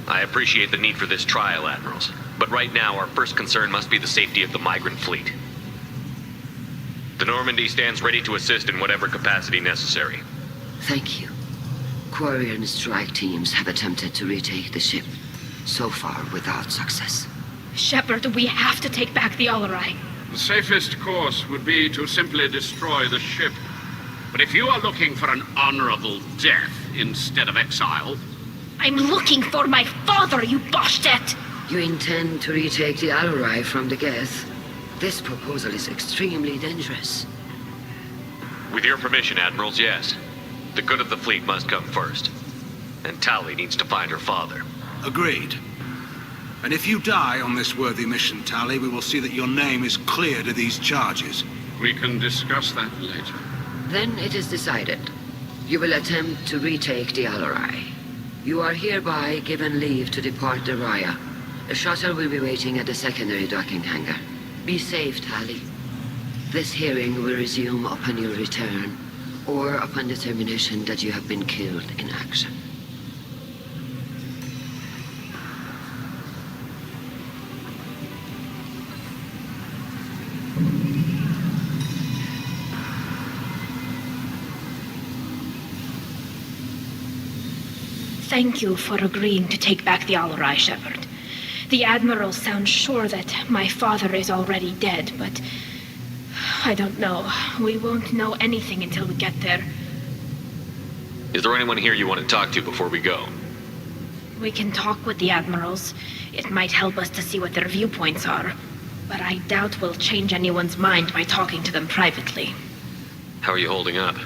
I appreciate the need for this trial, Admirals. But right now, our first concern must be the safety of the migrant fleet. The Normandy stands ready to assist in whatever capacity necessary. Thank you. Quarry and strike teams have attempted to retake the ship, so far without success. Shepard, we have to take back the Alarai. The safest course would be to simply destroy the ship. But if you are looking for an honorable death instead of exile... I'm looking for my father, you bastet! You intend to retake the Alarai from the Geth? This proposal is extremely dangerous. With your permission, Admirals, yes. The good of the fleet must come first. And Tali needs to find her father. Agreed. And if you die on this worthy mission, Tali, we will see that your name is cleared of these charges. We can discuss that later. Then it is decided. You will attempt to retake the Alarai. You are hereby given leave to depart the Raya. A shuttle will be waiting at the secondary docking hangar. Be safe, Tali. This hearing will resume upon your return, or upon determination that you have been killed in action. Thank you for agreeing to take back the Alarai, Shepard. The Admiral sounds sure that my father is already dead, but... I don't know. We won't know anything until we get there. Is there anyone here you want to talk to before we go? We can talk with the Admirals. It might help us to see what their viewpoints are. But I doubt we'll change anyone's mind by talking to them privately. How are you holding up?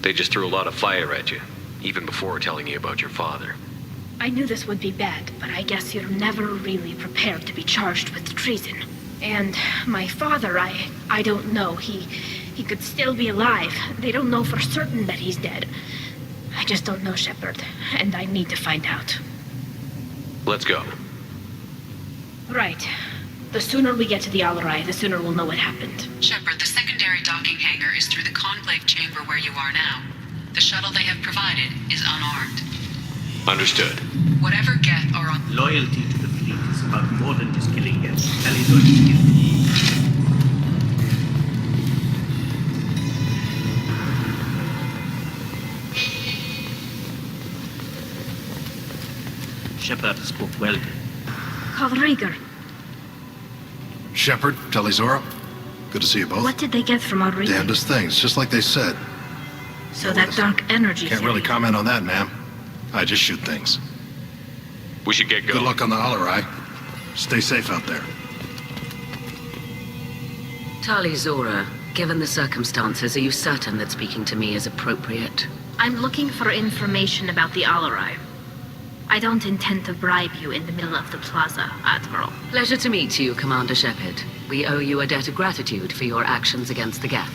They just threw a lot of fire at you, even before telling you about your father. I knew this would be bad, but I guess you're never really prepared to be charged with treason. And my father, I don't know. He could still be alive. They don't know for certain that he's dead. I just don't know, Shepard, and I need to find out. Let's go. Right. The sooner we get to the Alarai, the sooner we'll know what happened. Shepard, the secondary docking hangar is through the conclave chamber where you are now. The shuttle they have provided is unarmed. Understood. Whatever Geth are on... Loyalty to the fleet fleet is about more than just killing Geth. Talizora is guilty. Shepard spoke well. Call Rieger. Shepard, Talizora, good to see you both. What did they get from our region? Damnedest things, just like they said. So that dark energy Can't really comment on that, ma'am. I just shoot things. We should get going. Good luck on the Alarai. Stay safe out there. Talizora, given the circumstances, are you certain that speaking to me is appropriate? I'm looking for information about the Alarai. I don't intend to bribe you in the middle of the plaza, Admiral. Pleasure to meet you, Commander Shepard. We owe you a debt of gratitude for your actions against the Geth.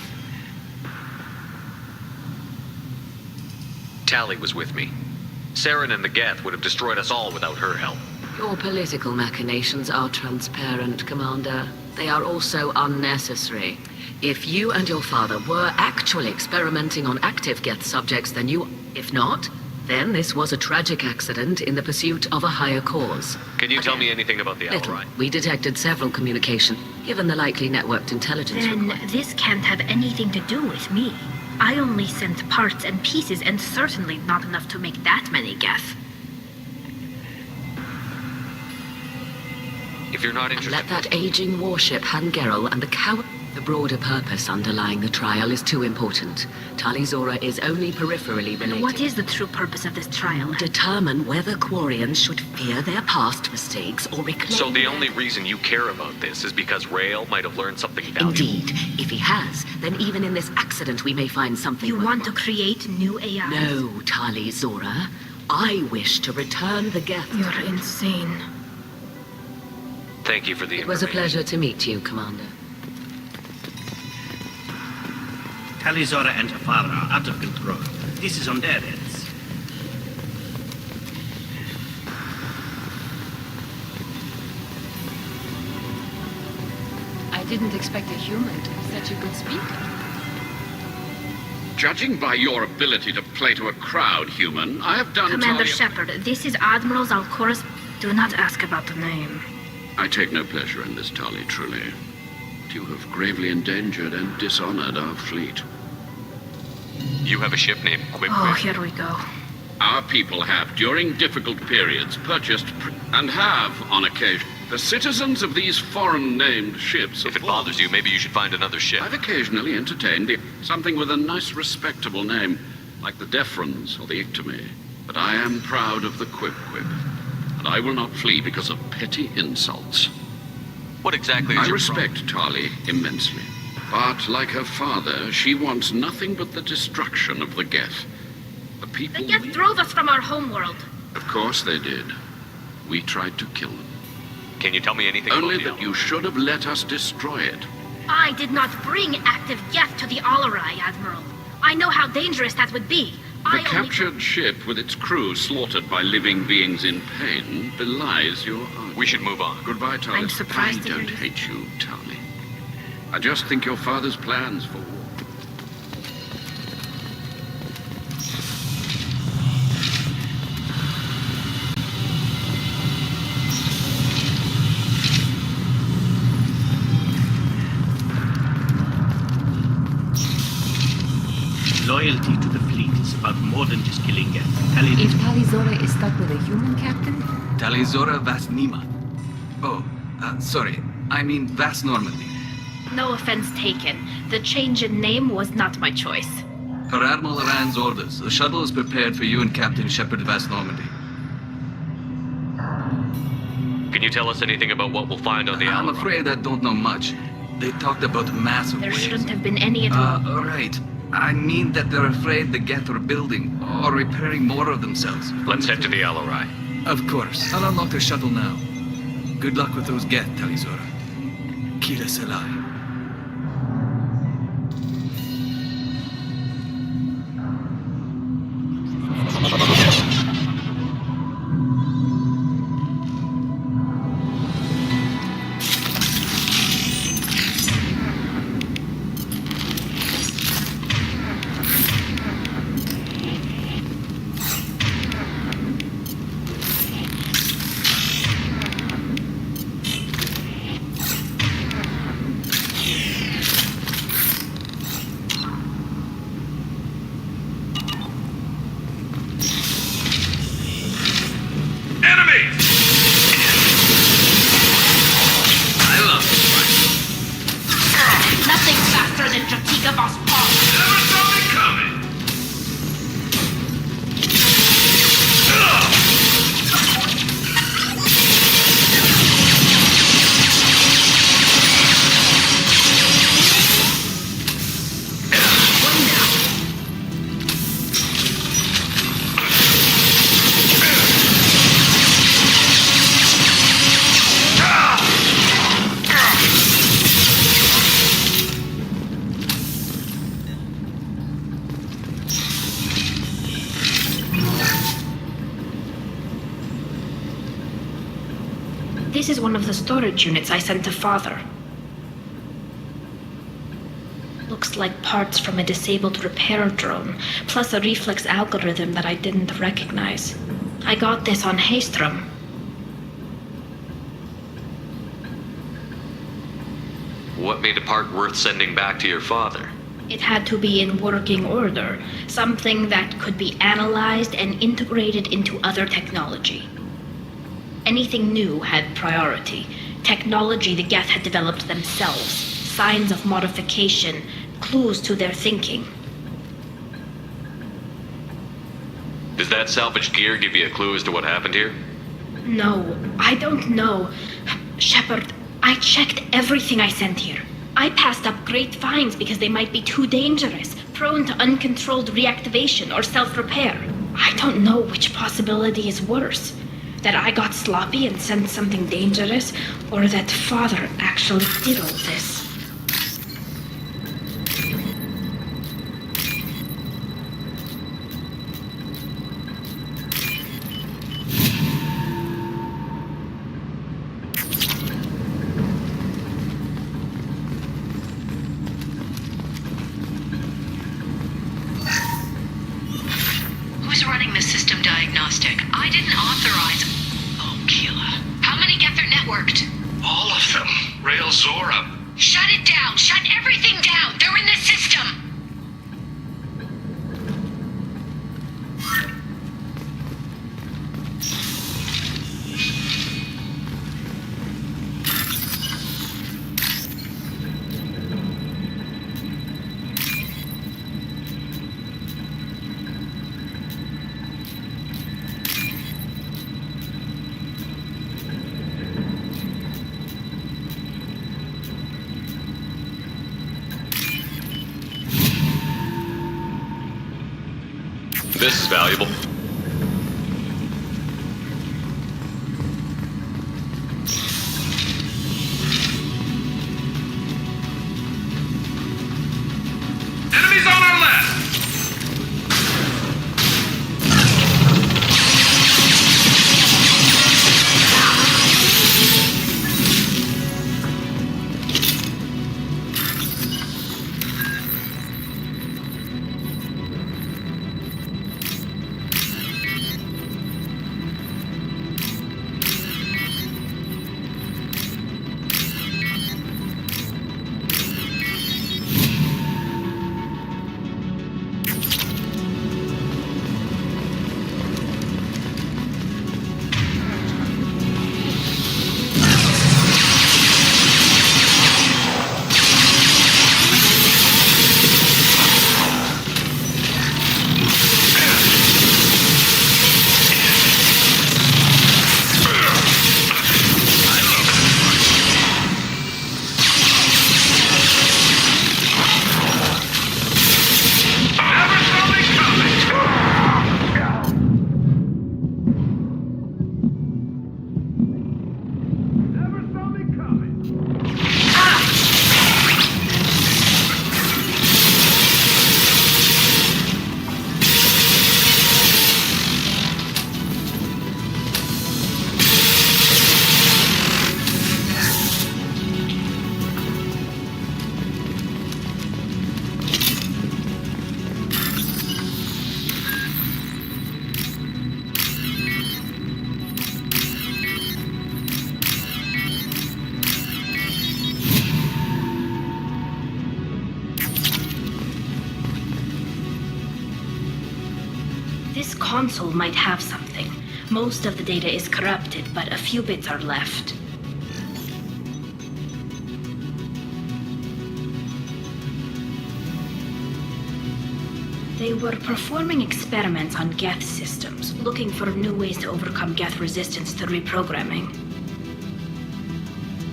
Tali was with me. Saren and the Geth would have destroyed us all without her help. Your political machinations are transparent, Commander. They are also unnecessary. If you and your father were actually experimenting on active Geth subjects, then you... If not, then this was a tragic accident in the pursuit of a higher cause. Can you tell me anything about the Little. Alarai? We detected several communication, given the likely networked intelligence Then required. this can't have anything to do with me. I only sent parts and pieces, and certainly not enough to make that many Geth. If you're not And interested... let that aging warship Hangerel and the coward... The broader purpose underlying the trial is too important. Talizora is only peripherally related. What is the true purpose of this trial? Determine whether Quarians should fear their past mistakes or reclaim... So the only reason you care about this is because Rael might have learned something valuable? Indeed. If he has, then even in this accident we may find something... You want to create new AI? No, Talizora. I wish to return the Geth. You're insane. Thank you for the It was a information. pleasure to meet you, Commander. Talizora and her father are out of control. This is on their heads. I didn't expect a human to be such a good speaker. Judging by your ability to play to a crowd, human, I have done... Commander Talia- Shepard, this is Admiral Zalcoris. Do not ask about the name. I take no pleasure in this, Tali, truly. You have gravely endangered and dishonored our fleet. You have a ship named Quip. Oh, here we go. Our people have, during difficult periods, purchased and have, on occasion, the citizens of these foreign-named ships. If it bothers you, maybe you should find another ship. I've occasionally entertained something with a nice, respectable name, like the Defrons or the Ictomy. But I am proud of the Quip, and I will not flee because of petty insults. What exactly is I your respect Tali immensely. But, like her father, she wants nothing but the destruction of the Geth. The people... The Geth drove us from our homeworld. Of course they did. We tried to kill them. Can you tell me anything Only about the that you should have let us destroy it. I did not bring active Geth to the Alarai, Admiral. I know how dangerous that would be. The captured ship with its crew slaughtered by living beings in pain belies your argument. We should move on. Goodbye, Tali. I'm surprised I to don't hear hate you, Tali. I just think your father's plans for war. Loyalty to the fleet is about more than just killing Geth. If Talizora is stuck with a human captain, Talizora Vasnima. Oh, sorry. I mean Vas Normandy. No offense taken. The change in name was not my choice. Per Admiral Rand's orders, the shuttle is prepared for you and Captain Shepard Vas Normandy. Can you tell us anything about what we'll find on the I'm Alarai? afraid I don't know much. They talked about massive There waves. shouldn't have been any at all. Right. I mean that they're afraid the Geth are building or repairing more of themselves. Let's head to the Alarai. Of course. I'll unlock the shuttle now. Good luck with those Geth, Talizora. Kila Salai. than Jatika Boss Paul. Never saw me coming! This is one of the storage units I sent to Father. Looks like parts from a disabled repair drone, plus a reflex algorithm that I didn't recognize. I got this on Haystrom. What made a part worth sending back to your father? It had to be in working order, something that could be analyzed and integrated into other technology. Anything new had priority. Technology the Geth had developed themselves, signs of modification, clues to their thinking. Does that salvaged gear give you a clue as to what happened here? No, I don't know. Shepard, I checked everything I sent here. I passed up great finds because they might be too dangerous, prone to uncontrolled reactivation or self-repair. I don't know which possibility is worse. That I got sloppy and sent something dangerous, or that Father actually did all this. Who's running the system diagnostic? I didn't authorize. Oh, Keela. How many Gether networked? All of them. Rail Zora. Shut it down! Shut everything down! They're in the system! This is valuable. Enemies on our left! This console might have something. Most of the data is corrupted, but a few bits are left. They were performing experiments on Geth systems, looking for new ways to overcome Geth resistance to reprogramming.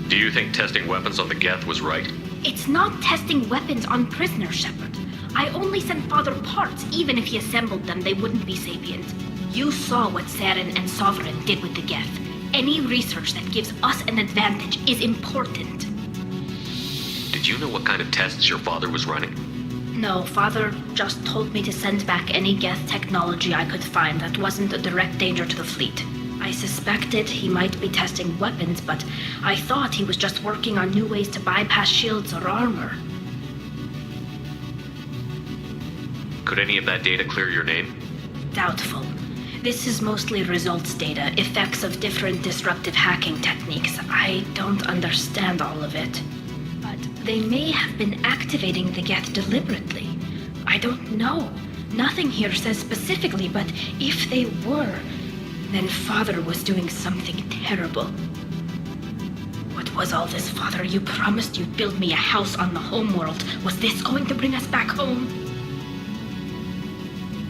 Do you think testing weapons on the Geth was right? It's not testing weapons on prisoners, Shepard. I only sent Father parts. Even if he assembled them, they wouldn't be sapient. You saw what Saren and Sovereign did with the Geth. Any research that gives us an advantage is important. Did you know what kind of tests your father was running? No, Father just told me to send back any Geth technology I could find that wasn't a direct danger to the fleet. I suspected he might be testing weapons, but I thought he was just working on new ways to bypass shields or armor. Could any of that data clear your name? Doubtful. This is mostly results data, effects of different disruptive hacking techniques. I don't understand all of it. But they may have been activating the Geth deliberately. I don't know. Nothing here says specifically, but if they were, then Father was doing something terrible. What was all this, Father? You promised you'd build me a house on the homeworld. Was this going to bring us back home?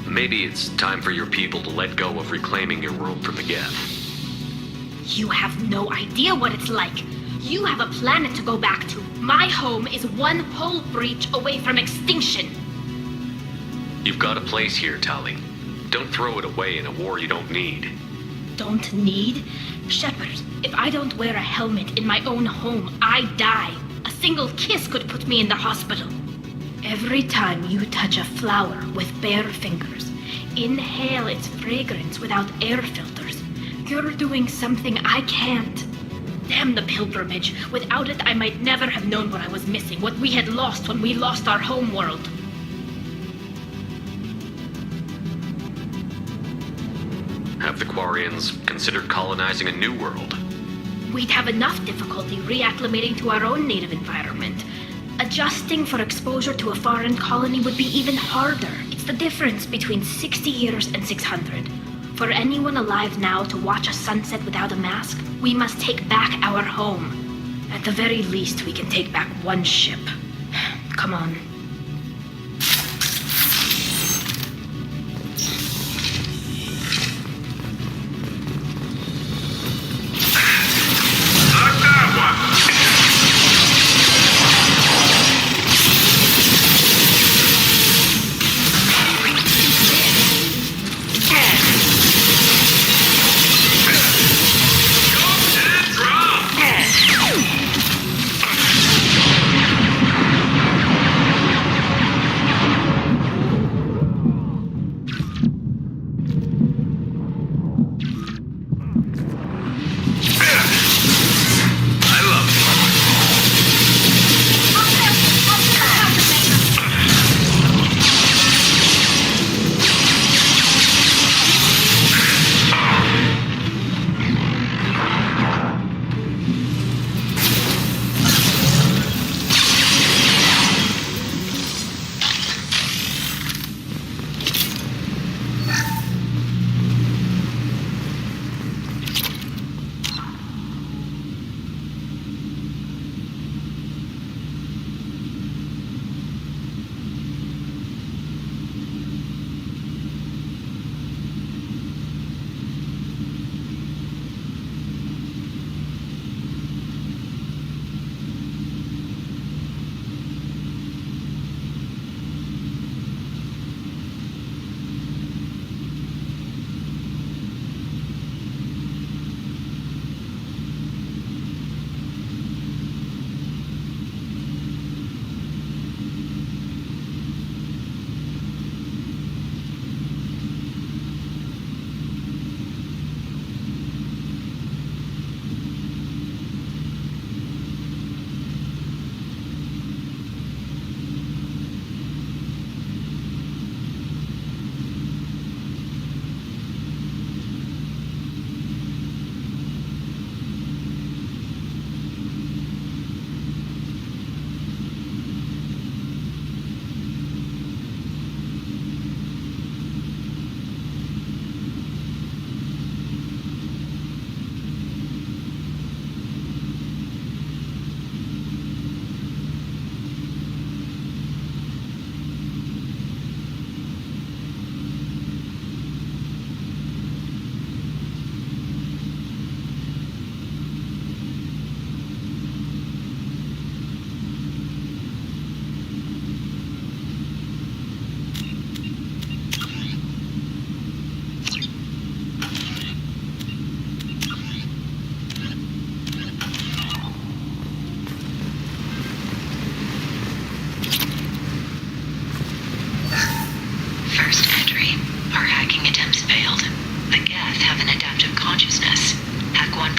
Maybe it's time for your people to let go of reclaiming your world from the Geth. You have no idea what it's like. You have a planet to go back to. My home is one hull breach away from extinction. You've got a place here, Tali. Don't throw it away in a war you don't need. Don't need? Shepard, if I don't wear a helmet in my own home, I die. A single kiss could put me in the hospital. Every time you touch a flower with bare fingers, inhale its fragrance without air filters, you're doing something I can't. Damn the pilgrimage. Without it, I might never have known what I was missing, what we had lost when we lost our home world. Have the Quarians considered colonizing a new world? We'd have enough difficulty reacclimating to our own native environment. Adjusting for exposure to a foreign colony would be even harder. It's the difference between 60 years and 600. For anyone alive now to watch a sunset without a mask, we must take back our home. At the very least, we can take back one ship. Come on.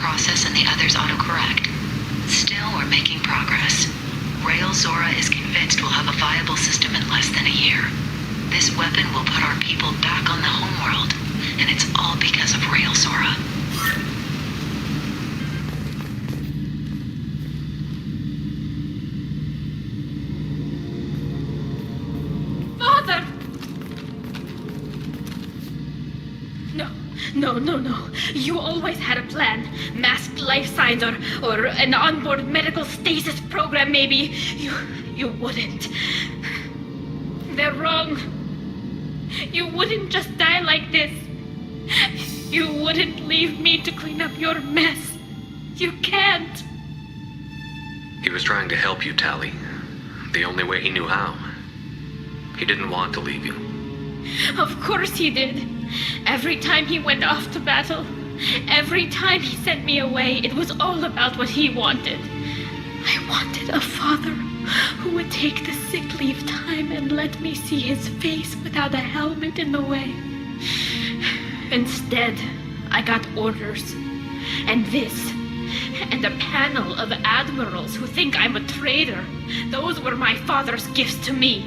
process and the others autocorrect. Still, we're making progress. Rail Zora is convinced we'll have a viable system in less than a year. This weapon will put our people back on the homeworld, and it's all because of Rail Zora. Father! No. You always had a plan. Masked life signs or an onboard medical stasis program, maybe. You wouldn't. They're wrong. You wouldn't just die like this. You wouldn't leave me to clean up your mess. You can't. He was trying to help you, Tali. The only way he knew how. He didn't want to leave you. Of course he did. Every time he went off to battle, every time he sent me away, it was all about what he wanted. I wanted a father who would take the sick leave time and let me see his face without a helmet in the way. Instead, I got orders. And this. And a panel of admirals who think I'm a traitor. Those were my father's gifts to me.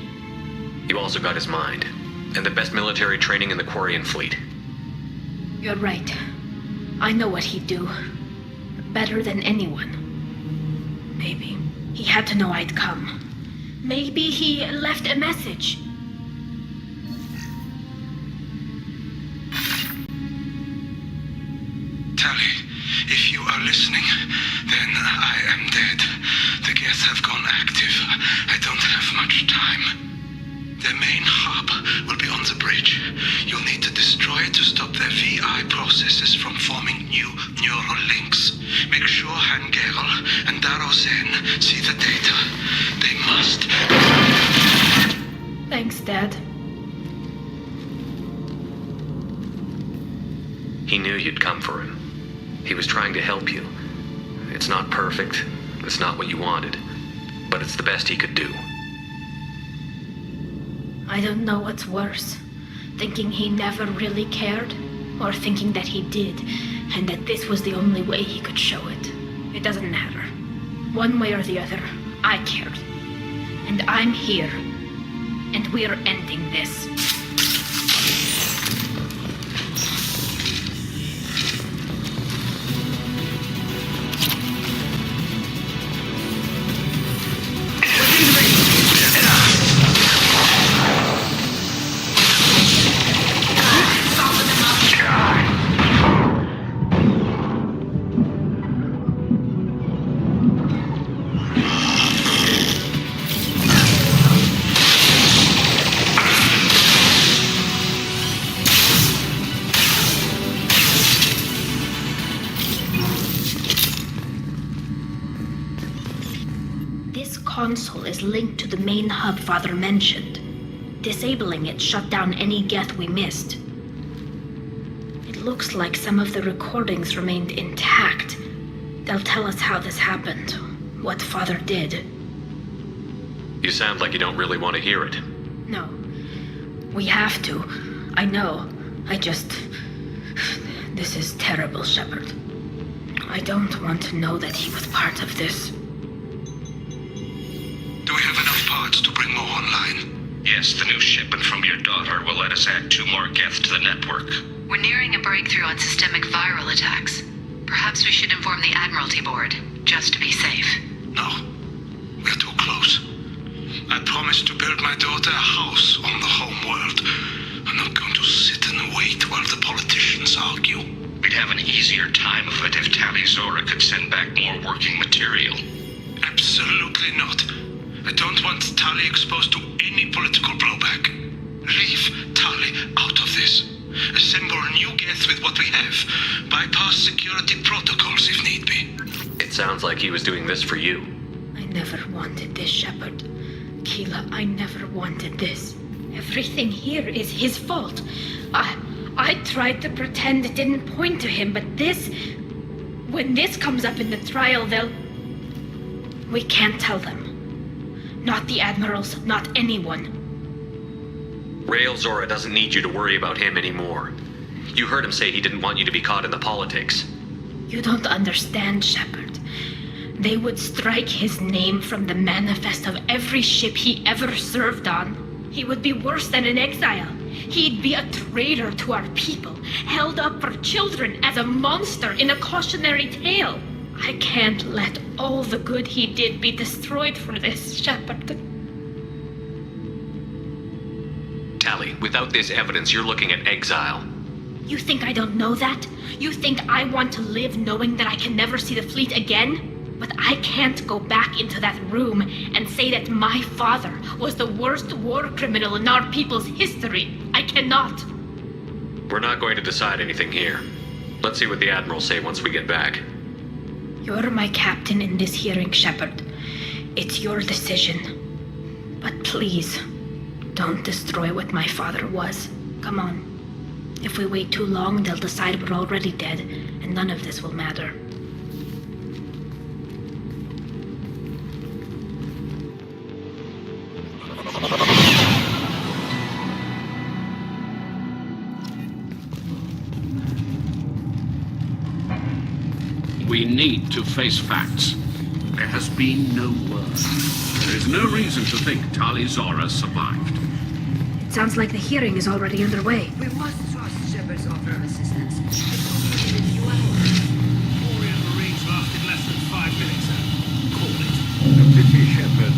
You also got his mind, and the best military training in the Quarian fleet. You're right. I know what he'd do. Better than anyone. Maybe. He had to know I'd come. Maybe he left a message. Tali, if you are listening, then I am dead. The Geth have gone active. I don't have much time. The main hub will be on the bridge. You'll need to destroy it to stop their VI processes from forming new neural links. Make sure Hangerl and Darozen see the data. They must. Thanks, Dad. He knew you'd come for him. He was trying to help you. It's not perfect. It's not what you wanted. But it's the best he could do. I don't know what's worse. Thinking he never really cared, or thinking that he did, and that this was the only way he could show it. It doesn't matter. One way or the other, I cared. And I'm here. And we're ending this. Console is linked to the main hub Father mentioned. Disabling it shut down any Geth we missed. It looks like some of the recordings remained intact. They'll tell us how this happened, what Father did. You sound like you don't really want to hear it. No. We have to. I know. This is terrible, Shepard. I don't want to know that he was part of this. Do we have enough parts to bring more online? Yes, the new shipment from your daughter will let us add 2 more Geth to the network. We're nearing a breakthrough on systemic viral attacks. Perhaps we should inform the Admiralty Board, just to be safe. No. We're too close. I promised to build my daughter a house on the home world. I'm not going to sit and wait while the politicians argue. We'd have an easier time of it if Tali Zora could send back more working material. Absolutely not. I don't want Tali exposed to any political blowback. Leave Tali out of this. Assemble new Geth with what we have. Bypass security protocols if need be. It sounds like he was doing this for you. I never wanted this, Shepard. Keela, I never wanted this. Everything here is his fault. I tried to pretend it didn't point to him, but this... When this comes up in the trial, we can't tell them. Not the Admirals, not anyone. Rail Zora doesn't need you to worry about him anymore. You heard him say he didn't want you to be caught in the politics. You don't understand, Shepard. They would strike his name from the manifest of every ship he ever served on. He would be worse than an exile. He'd be a traitor to our people, held up for children as a monster in a cautionary tale. I can't let all the good he did be destroyed for this, Shepard. Tali, without this evidence, you're looking at exile. You think I don't know that? You think I want to live knowing that I can never see the fleet again? But I can't go back into that room and say that my father was the worst war criminal in our people's history. I cannot. We're not going to decide anything here. Let's see what the Admirals say once we get back. You're my captain in this hearing, Shepard. It's your decision. But please, don't destroy what my father was. Come on. If we wait too long, they'll decide we're already dead, and none of this will matter. We need to face facts. There has been no word. There is no reason to think Tali Zora survived. It sounds like the hearing is already underway. We must trust Shepard's offer of assistance. It's only been a few hours. Orion Marines lasted less than 5 minutes, sir. Call it. A pity Shepard,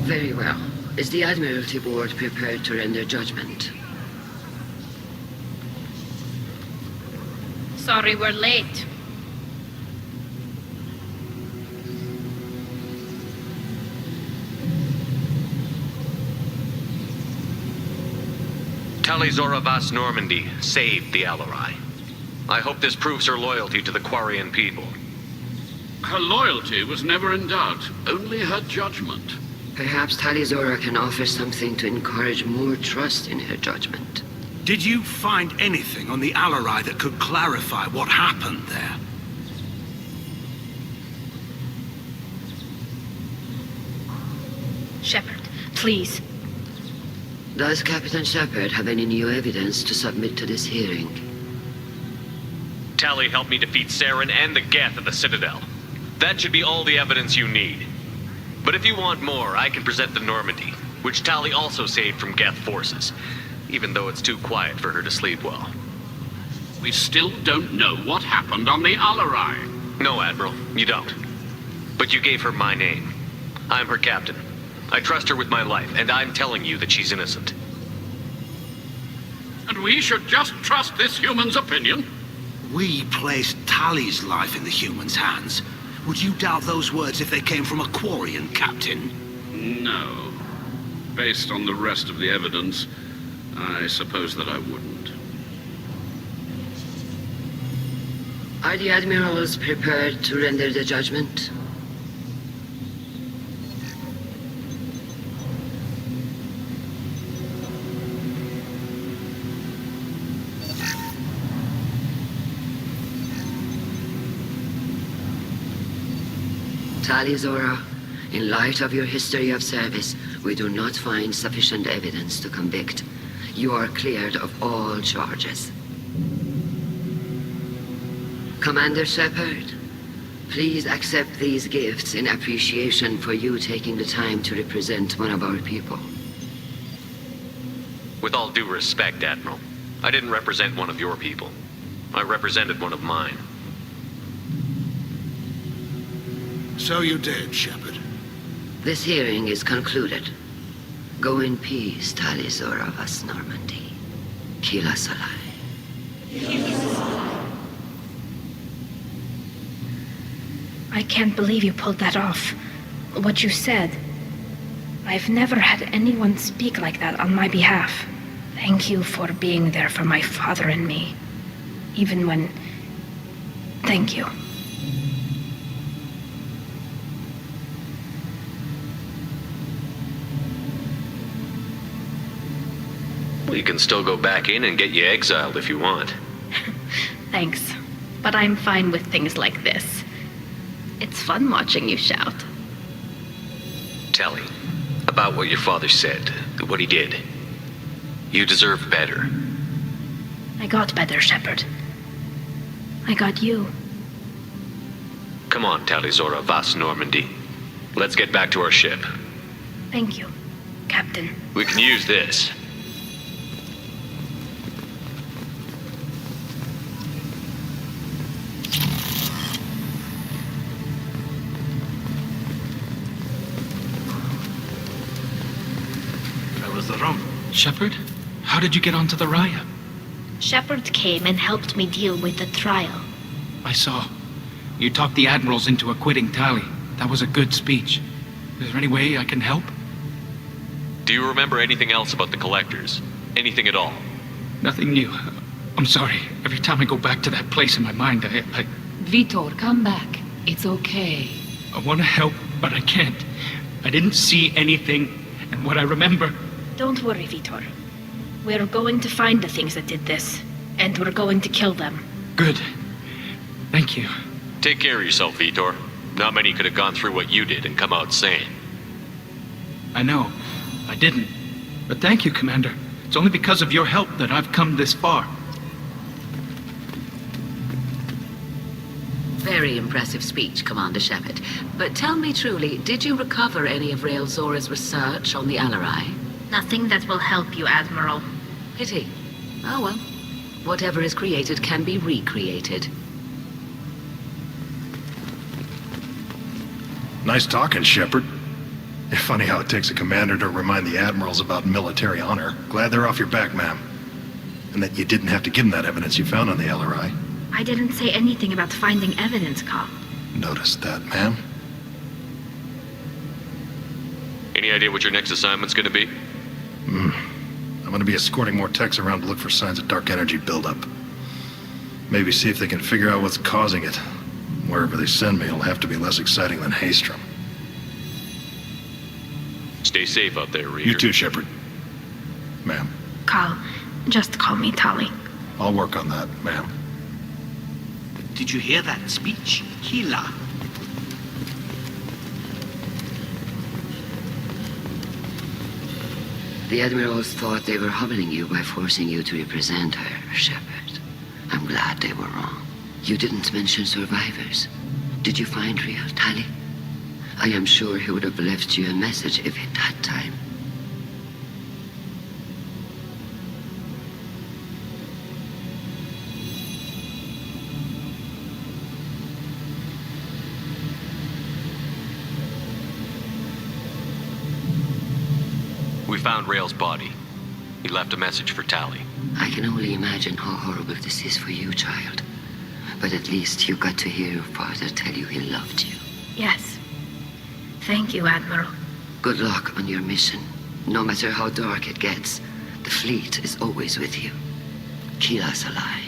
Very well. Is the Admiralty Board prepared to render judgment? Sorry we're late. Tali Zora Vas Normandy saved the Alarai. I hope this proves her loyalty to the Quarian people. Her loyalty was never in doubt, only her judgment. Perhaps Tali Zora can offer something to encourage more trust in her judgment. Did you find anything on the Alarai that could clarify what happened there? Shepard, please. Does Captain Shepard have any new evidence to submit to this hearing? Tali helped me defeat Saren and the Geth at the Citadel. That should be all the evidence you need. But if you want more, I can present the Normandy, which Tali also saved from Geth forces, even though it's too quiet for her to sleep well. We still don't know what happened on the Alarai. No, Admiral, you don't. But you gave her my name. I'm her captain. I trust her with my life, and I'm telling you that she's innocent. And we should just trust this human's opinion? We placed Tali's life in the human's hands. Would you doubt those words if they came from a Quarian, Captain? No. Based on the rest of the evidence, I suppose that I wouldn't. Are the Admirals prepared to render the judgment? Tali Zora, in light of your history of service, we do not find sufficient evidence to convict. You are cleared of all charges. Commander Shepard, please accept these gifts in appreciation for you taking the time to represent one of our people. With all due respect, Admiral, I didn't represent one of your people. I represented one of mine. So you did, Shepard. This hearing is concluded. Go in peace, Tali Zora Vas Normandy. Kila Salai. I can't believe you pulled that off. What you said. I've never had anyone speak like that on my behalf. Thank you for being there for my father and me. Even when... Thank you. We can still go back in and get you exiled if you want. Thanks. But I'm fine with things like this. It's fun watching you shout. Tali, about what your father said, what he did. You deserve better. I got better, Shepard. I got you. Come on, Talizora Vas Normandy. Let's get back to our ship. Thank you, Captain. We can use this. Fellas are wrong. Shepard, how did you get onto the Raya? Shepard came and helped me deal with the trial. I saw. You talked the admirals into acquitting Tali. That was a good speech. Is there any way I can help? Do you remember anything else about the collectors? Anything at all? Nothing new. I'm sorry. Every time I go back to that place in my mind, I Vitor, come back. It's okay. want to help, but I can't. I didn't see anything, and what I remember... Don't worry, Vitor. We're going to find the things that did this, and we're going to kill them. Good. Thank you. Take care of yourself, Vitor. Not many could have gone through what you did and come out sane. I know. I didn't. But thank you, Commander. It's only because of your help that I've come this far. Very impressive speech, Commander Shepard. But tell me truly, did you recover any of Rael Zora's research on the Alarai? Nothing that will help you, Admiral. Pity. Oh well. Whatever is created can be recreated. Nice talking, Shepard. Funny how it takes a commander to remind the admirals about military honor. Glad they're off your back, ma'am. And that you didn't have to give them that evidence you found on the LRI. I didn't say anything about finding evidence, Carl. Noticed that, ma'am. Any idea what your next assignment's gonna be? I'm gonna be escorting more techs around to look for signs of dark energy buildup. Maybe see if they can figure out what's causing it. Wherever they send me, it'll have to be less exciting than Haystrom. Stay safe out there, Reader. You too, Shepard. Ma'am. Carl, just call me Tali. I'll work on that, ma'am. Did you hear that speech? Hila. The admirals thought they were humbling you by forcing you to represent her, Shepard. I'm glad they were wrong. You didn't mention survivors. Did you find real Tali? I am sure he would have left you a message if he'd had time. We found Rael's body. He left a message for Tali. I can only imagine how horrible this is for you, child. But at least you got to hear your father tell you he loved you. Yes. Thank you, Admiral. Good luck on your mission. No matter how dark it gets, the fleet is always with you. Kila Salai.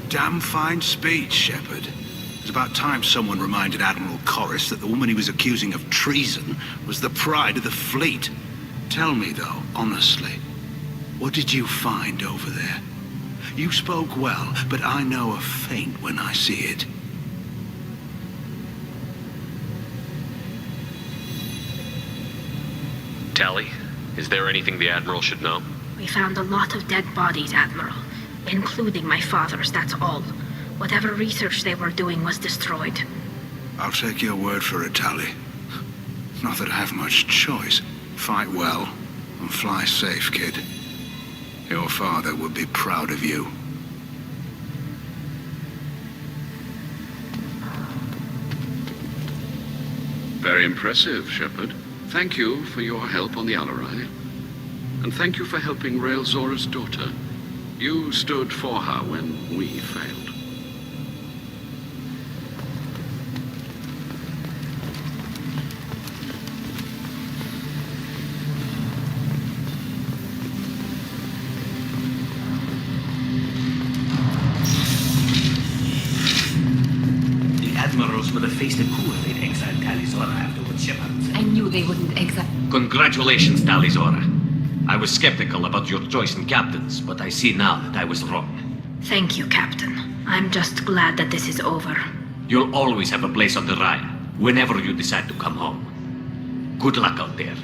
Damn fine speech, Shepard. It's about time someone reminded Admiral Corris that the woman he was accusing of treason was the pride of the fleet. Tell me, though, honestly, what did you find over there? You spoke well, but I know a feint when I see it. Tali, is there anything the Admiral should know? We found a lot of dead bodies, Admiral. Including my father's, that's all. Whatever research they were doing was destroyed. I'll take your word for it, Tali. Not that I have much choice. Fight well, and fly safe, kid. Your father would be proud of you. Very impressive, Shepard. Thank you for your help on the Alarai. And thank you for helping Rael Zora's daughter. You stood for her when we failed. Admirals would have faced a coup if they'd exiled Talizora afterwards, Shepard. I knew they wouldn't exile. Congratulations, Talizora. I was skeptical about your choice in captains, but I see now that I was wrong. Thank you, Captain. I'm just glad that this is over. You'll always have a place on the Raya, whenever you decide to come home. Good luck out there.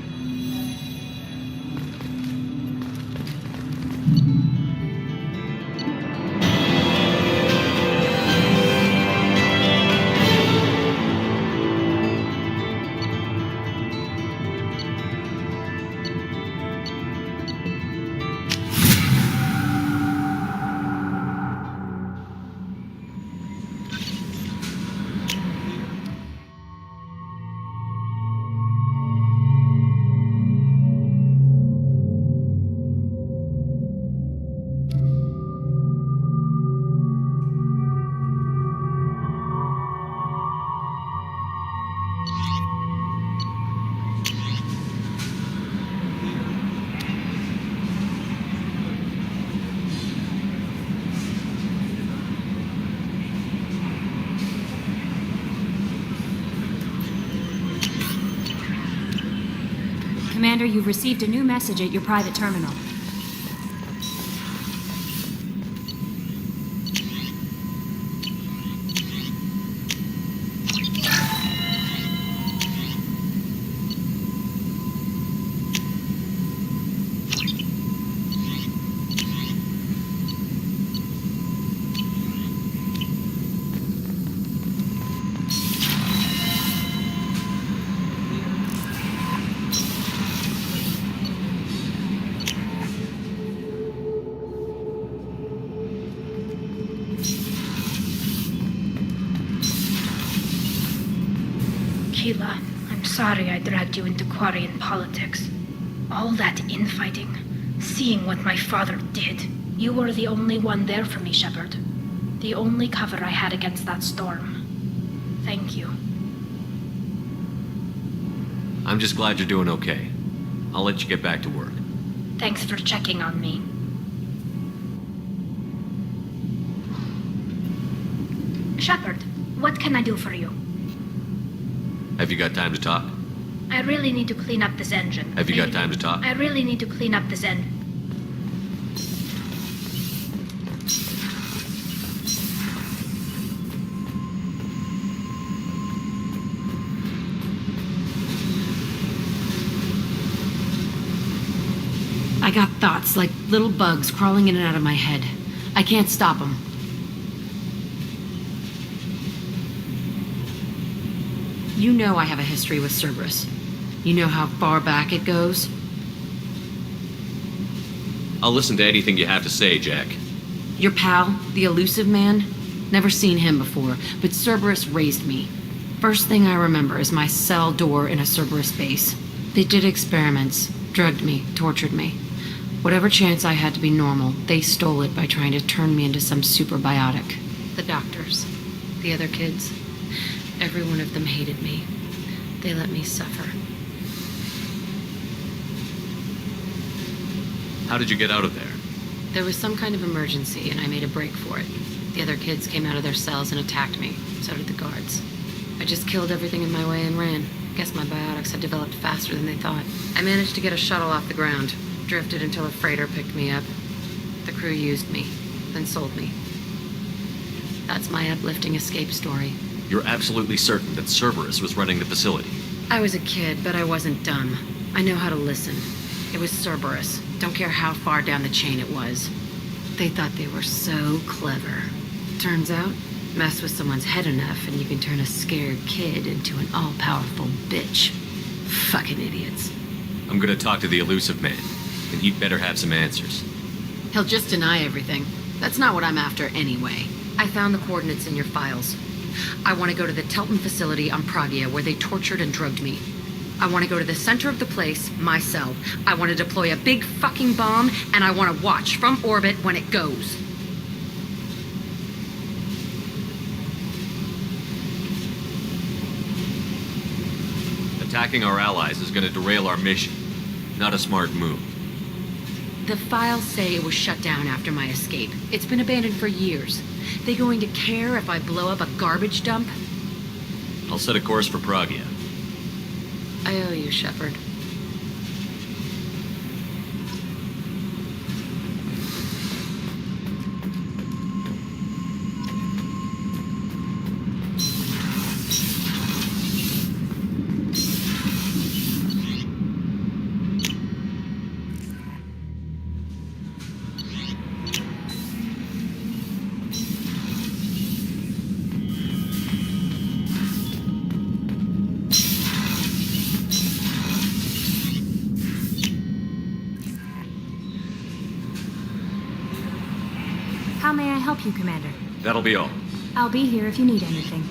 Commander, you've received a new message at your private terminal. Keela, I'm sorry I dragged you into Quarian politics. All that infighting, seeing what my father did. You were the only one there for me, Shepard. The only cover I had against that storm. Thank you. I'm just glad you're doing okay. I'll let you get back to work. Thanks for checking on me. Shepard, what can I do for you? Have you got time to talk? I really need to clean up this engine. Have you got time to talk? I really need to clean up this engine. I got thoughts like little bugs crawling in and out of my head. I can't stop them. You know I have a history with Cerberus. You know how far back it goes? I'll listen to anything you have to say, Jack. Your pal, the elusive man? Never seen him before, but Cerberus raised me. First thing I remember is my cell door in a Cerberus base. They did experiments, drugged me, tortured me. Whatever chance I had to be normal, they stole it by trying to turn me into some superbiotic. The doctors, the other kids, every one of them hated me. They let me suffer. How did you get out of there? There was some kind of emergency, and I made a break for it. The other kids came out of their cells and attacked me. So did the guards. I just killed everything in my way and ran. Guess my biotics had developed faster than they thought. I managed to get a shuttle off the ground. Drifted until a freighter picked me up. The crew used me, then sold me. That's my uplifting escape story. You're absolutely certain that Cerberus was running the facility? I was a kid, but I wasn't dumb. I know how to listen. It was Cerberus. Don't care how far down the chain it was. They thought they were so clever. Turns out, mess with someone's head enough and you can turn a scared kid into an all-powerful bitch. Fucking idiots. I'm gonna talk to the elusive man, and he'd better have some answers. He'll just deny everything. That's not what I'm after anyway. I found the coordinates in your files. I want to go to the Telton facility on Pragia where they tortured and drugged me. I want to go to the center of the place, my cell. I want to deploy a big fucking bomb, and I want to watch from orbit when it goes. Attacking our allies is gonna derail our mission. Not a smart move. The files say it was shut down after my escape. It's been abandoned for years. They going to care if I blow up a garbage dump? I'll set a course for Pragia. I owe you, Shepard. How may I help you, Commander? That'll be all. I'll be here if you need anything.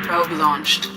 Probe launched.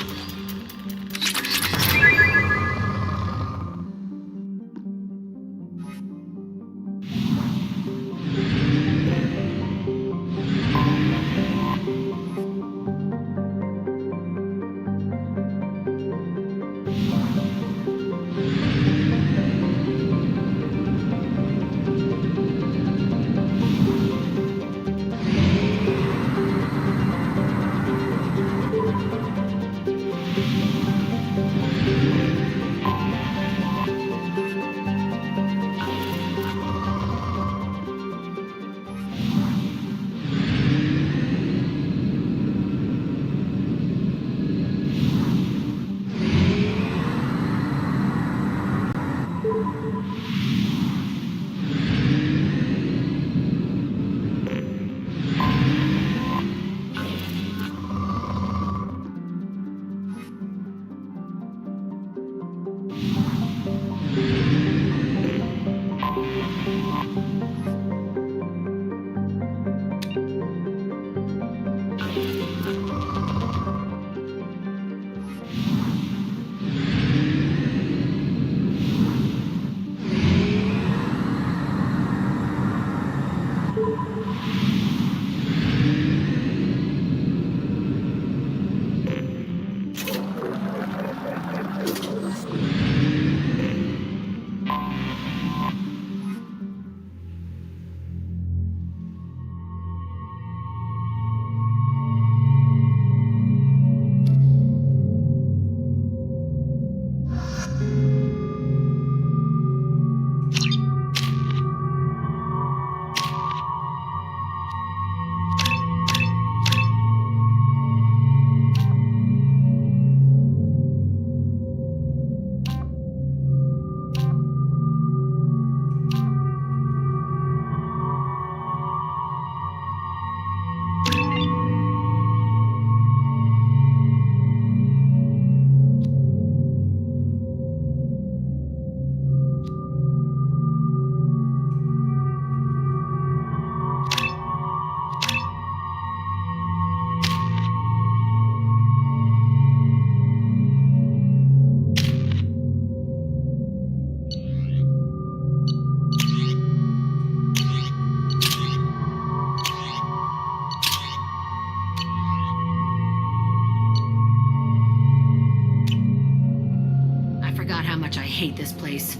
hate this place.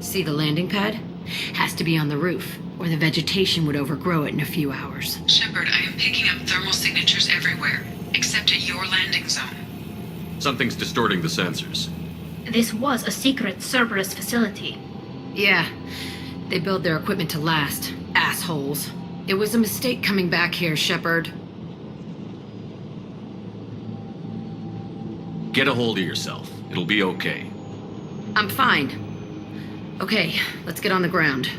See the landing pad? Has to be on the roof, or the vegetation would overgrow it in a few hours. Shepard, I am picking up thermal signatures everywhere, except at your landing zone. Something's distorting the sensors. This was a secret Cerberus facility. Yeah, they build their equipment to last. Assholes. It was a mistake coming back here, Shepard. Get a hold of yourself. It'll be okay. I'm fine. Okay, let's get on the ground.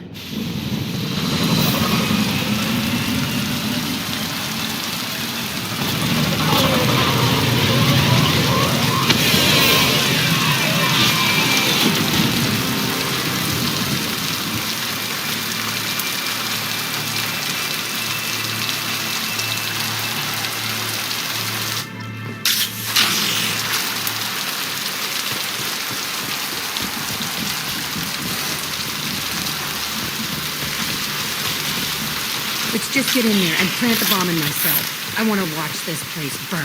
Let's just get in there and plant the bomb in myself. I want to watch this place burn.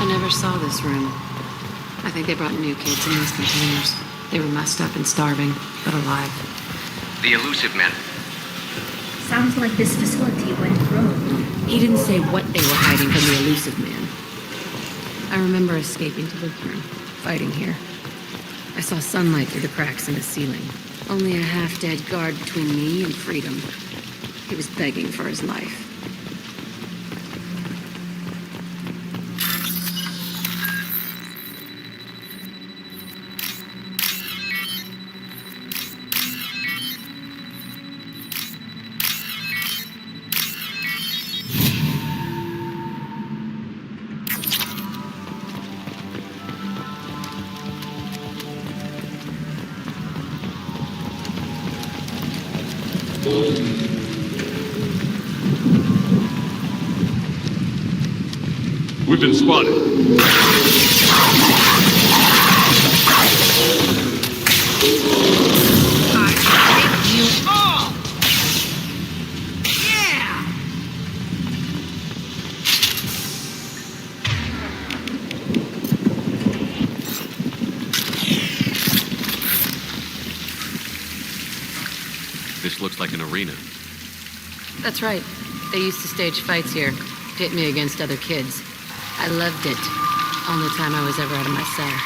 I never saw this room. I think they brought new kids in these containers. They were messed up and starving, but alive. The elusive men. Sounds like this facility went rogue. He didn't say what they were hiding from the elusive man. I remember escaping to live here, fighting here. I saw sunlight through the cracks in the ceiling. Only a half-dead guard between me and freedom. He was begging for his life. We've been spotted. You all! Yeah! This looks like an arena. That's right. They used to stage fights here, pit me against other kids. I loved it. Only time I was ever out of my cell.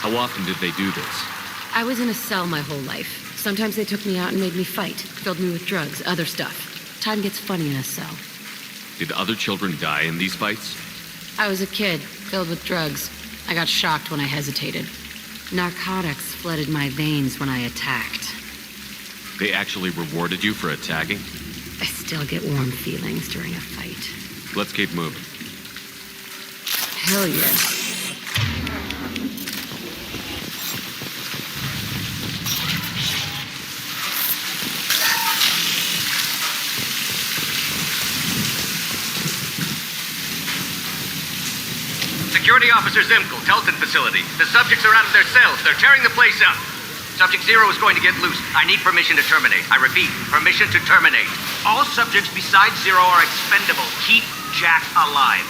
How often did they do this? I was in a cell my whole life. Sometimes they took me out and made me fight, filled me with drugs, other stuff. Time gets funny in a cell. Did other children die in these fights? I was a kid, filled with drugs. I got shocked when I hesitated. Narcotics flooded my veins when I attacked. They actually rewarded you for attacking? I still get warm feelings during a fight. Let's keep moving. Hell yeah. Security Officer Zimkel, Telton facility. The subjects are out of their cells. They're tearing the place up. Subject 0 is going to get loose. I need permission to terminate. I repeat, permission to terminate. All subjects besides 0 are expendable. Keep Jack alive.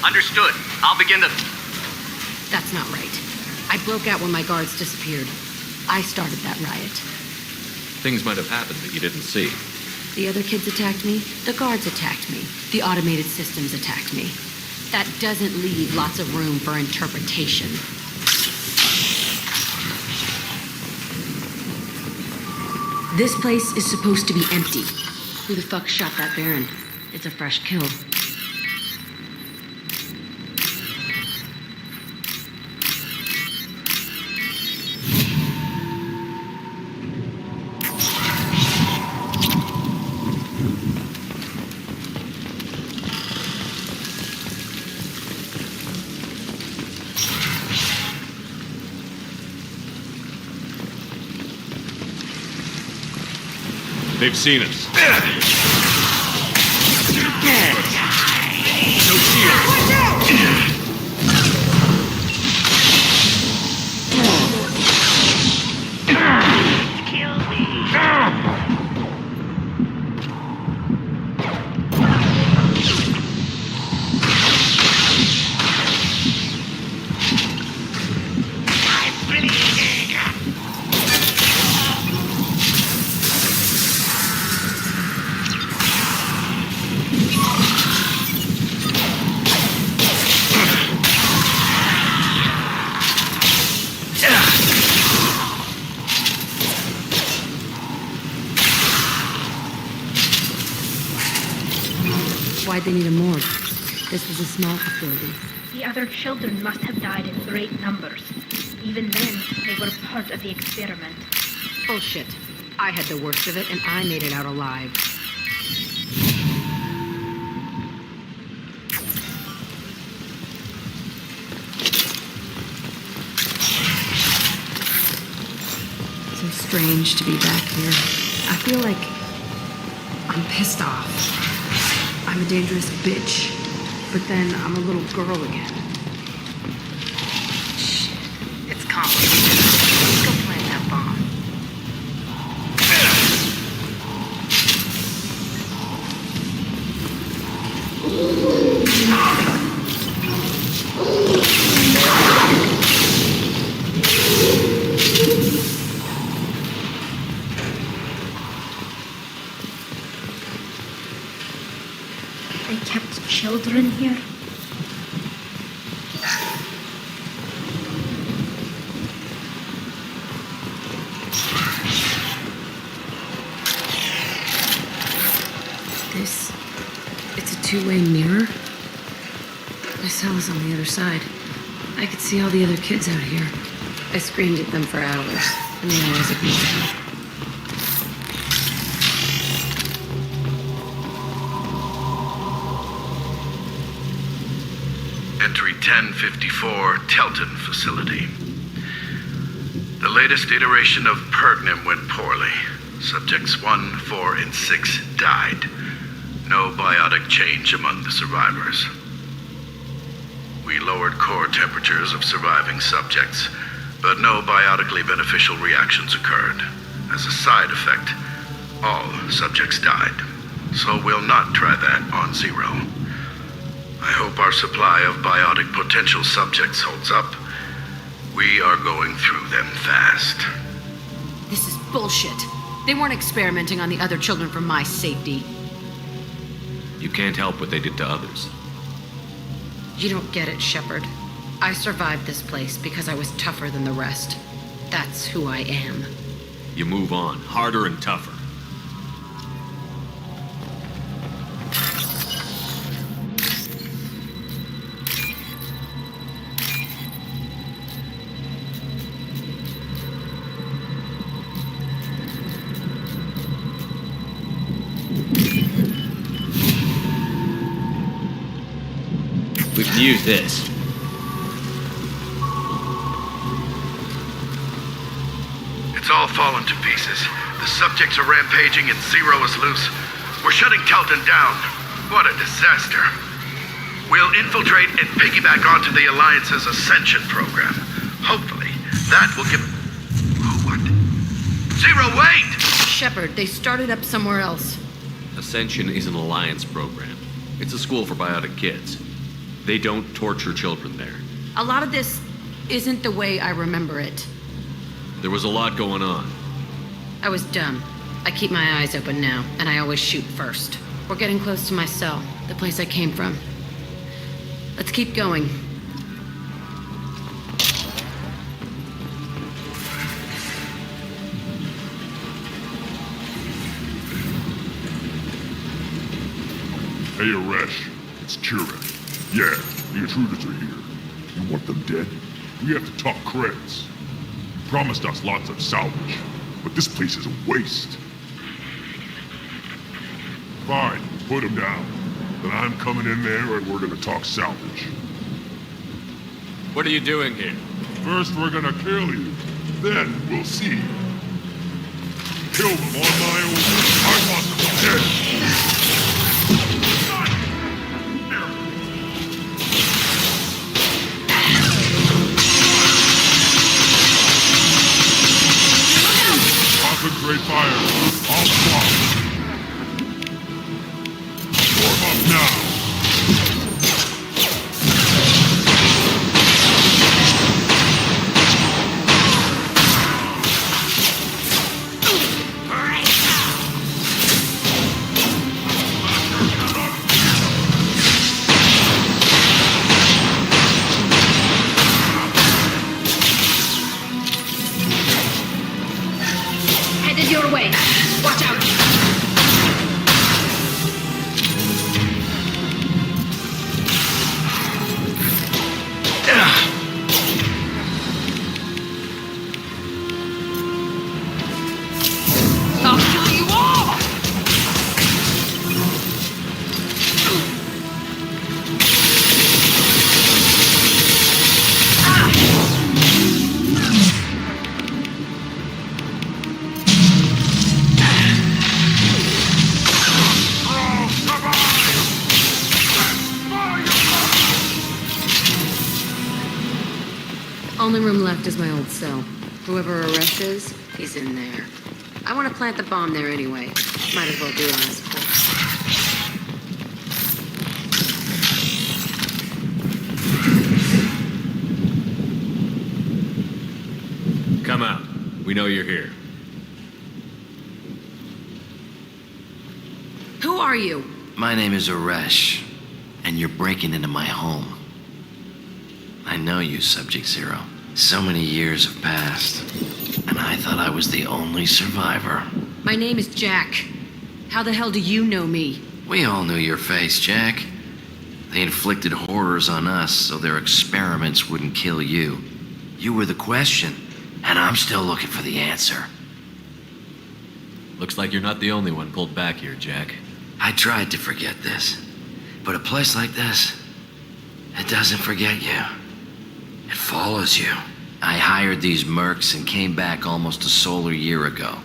Understood. I'll begin the... That's not right. I broke out when my guards disappeared. I started that riot. Things might have happened that you didn't see. The other kids attacked me. The guards attacked me. The automated systems attacked me. That doesn't leave lots of room for interpretation. This place is supposed to be empty. Who the fuck shot that Baron? It's a fresh kill. They've seen us. No shield. Kill me. Why'd they need a morgue? This was a small facility. The other children must have died in great numbers. Even then, they were part of the experiment. Bullshit. I had the worst of it, and I made it out alive. So strange to be back here. I feel like I'm pissed off. I'm a dangerous bitch, but then I'm a little girl again. Shit, it's complicated. Let's go plant that bomb. They kept children here? It's a two-way mirror. My cell is on the other side. I could see all the other kids out here. I screamed at them for hours, and they always ignored me. Entry 1054, Telton facility. The latest iteration of Pergnum went poorly. Subjects 1, 4, and 6 died. No biotic change among the survivors. We lowered core temperatures of surviving subjects, but no biotically beneficial reactions occurred. As a side effect, all subjects died. So we'll not try that on Zero. I hope our supply of biotic potential subjects holds up. We are going through them fast. This is bullshit. They weren't experimenting on the other children for my safety. You can't help what they did to others. You don't get it, Shepard. I survived this place because I was tougher than the rest. That's who I am. You move on, harder and tougher. We can use this. It's all fallen to pieces. The subjects are rampaging and Zero is loose. We're shutting Telton down. What a disaster. We'll infiltrate and piggyback onto the Alliance's Ascension program. Hopefully, that will give... Oh, what? Zero, wait! Shepard, they started up somewhere else. Ascension is an Alliance program. It's a school for biotic kids. They don't torture children there. A lot of this isn't the way I remember it. There was a lot going on. I was dumb. I keep my eyes open now, and I always shoot first. We're getting close to my cell, the place I came from. Let's keep going. Hey, Aresh. It's Kira. Yeah, the intruders are here. You want them dead? We have to talk credits. You promised us lots of salvage, but this place is a waste. Fine, put them down. Then I'm coming in there and we're gonna talk salvage. What are you doing here? First we're gonna kill you, then we'll see. Kill them on my own. I want them dead. Concentrate fire. I'll swap. Warm up now. Headed your way. Watch out. I'll kill you all! Only room left is my old cell. Whoever Aresh is, he's in there. I want to plant the bomb there anyway. Might as well do it on his corpse. Come out. We know you're here. Who are you? My name is Aresh, and you're breaking into my home. I know you, Subject Zero. So many years have passed, and I thought I was the only survivor. My name is Jack. How the hell do you know me? We all knew your face, Jack. They inflicted horrors on us so their experiments wouldn't kill you. You were the question, and I'm still looking for the answer. Looks like you're not the only one pulled back here, Jack. I tried to forget this, but a place like this, it doesn't forget you. It follows you. I hired these mercs and came back almost a solar year ago.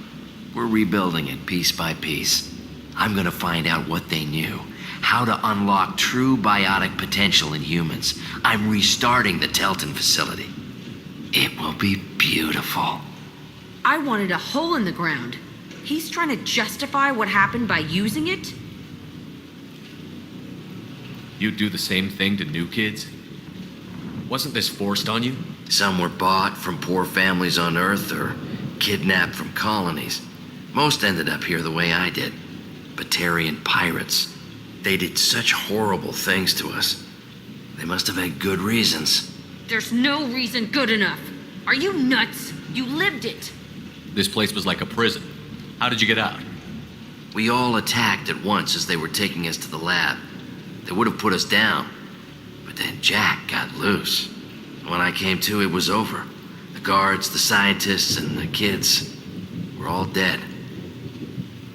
We're rebuilding it piece by piece. I'm gonna find out what they knew. How to unlock true biotic potential in humans. I'm restarting the Telton facility. It will be beautiful. I wanted a hole in the ground. He's trying to justify what happened by using it? You'd do the same thing to new kids? Wasn't this forced on you? Some were bought from poor families on Earth or kidnapped from colonies. Most ended up here the way I did. Batarian pirates. They did such horrible things to us. They must have had good reasons. There's no reason good enough. Are you nuts? You lived it. This place was like a prison. How did you get out? We all attacked at once as they were taking us to the lab. They would have put us down. But then Jack got loose. When I came to, it was over. The guards, the scientists, and the kids were all dead.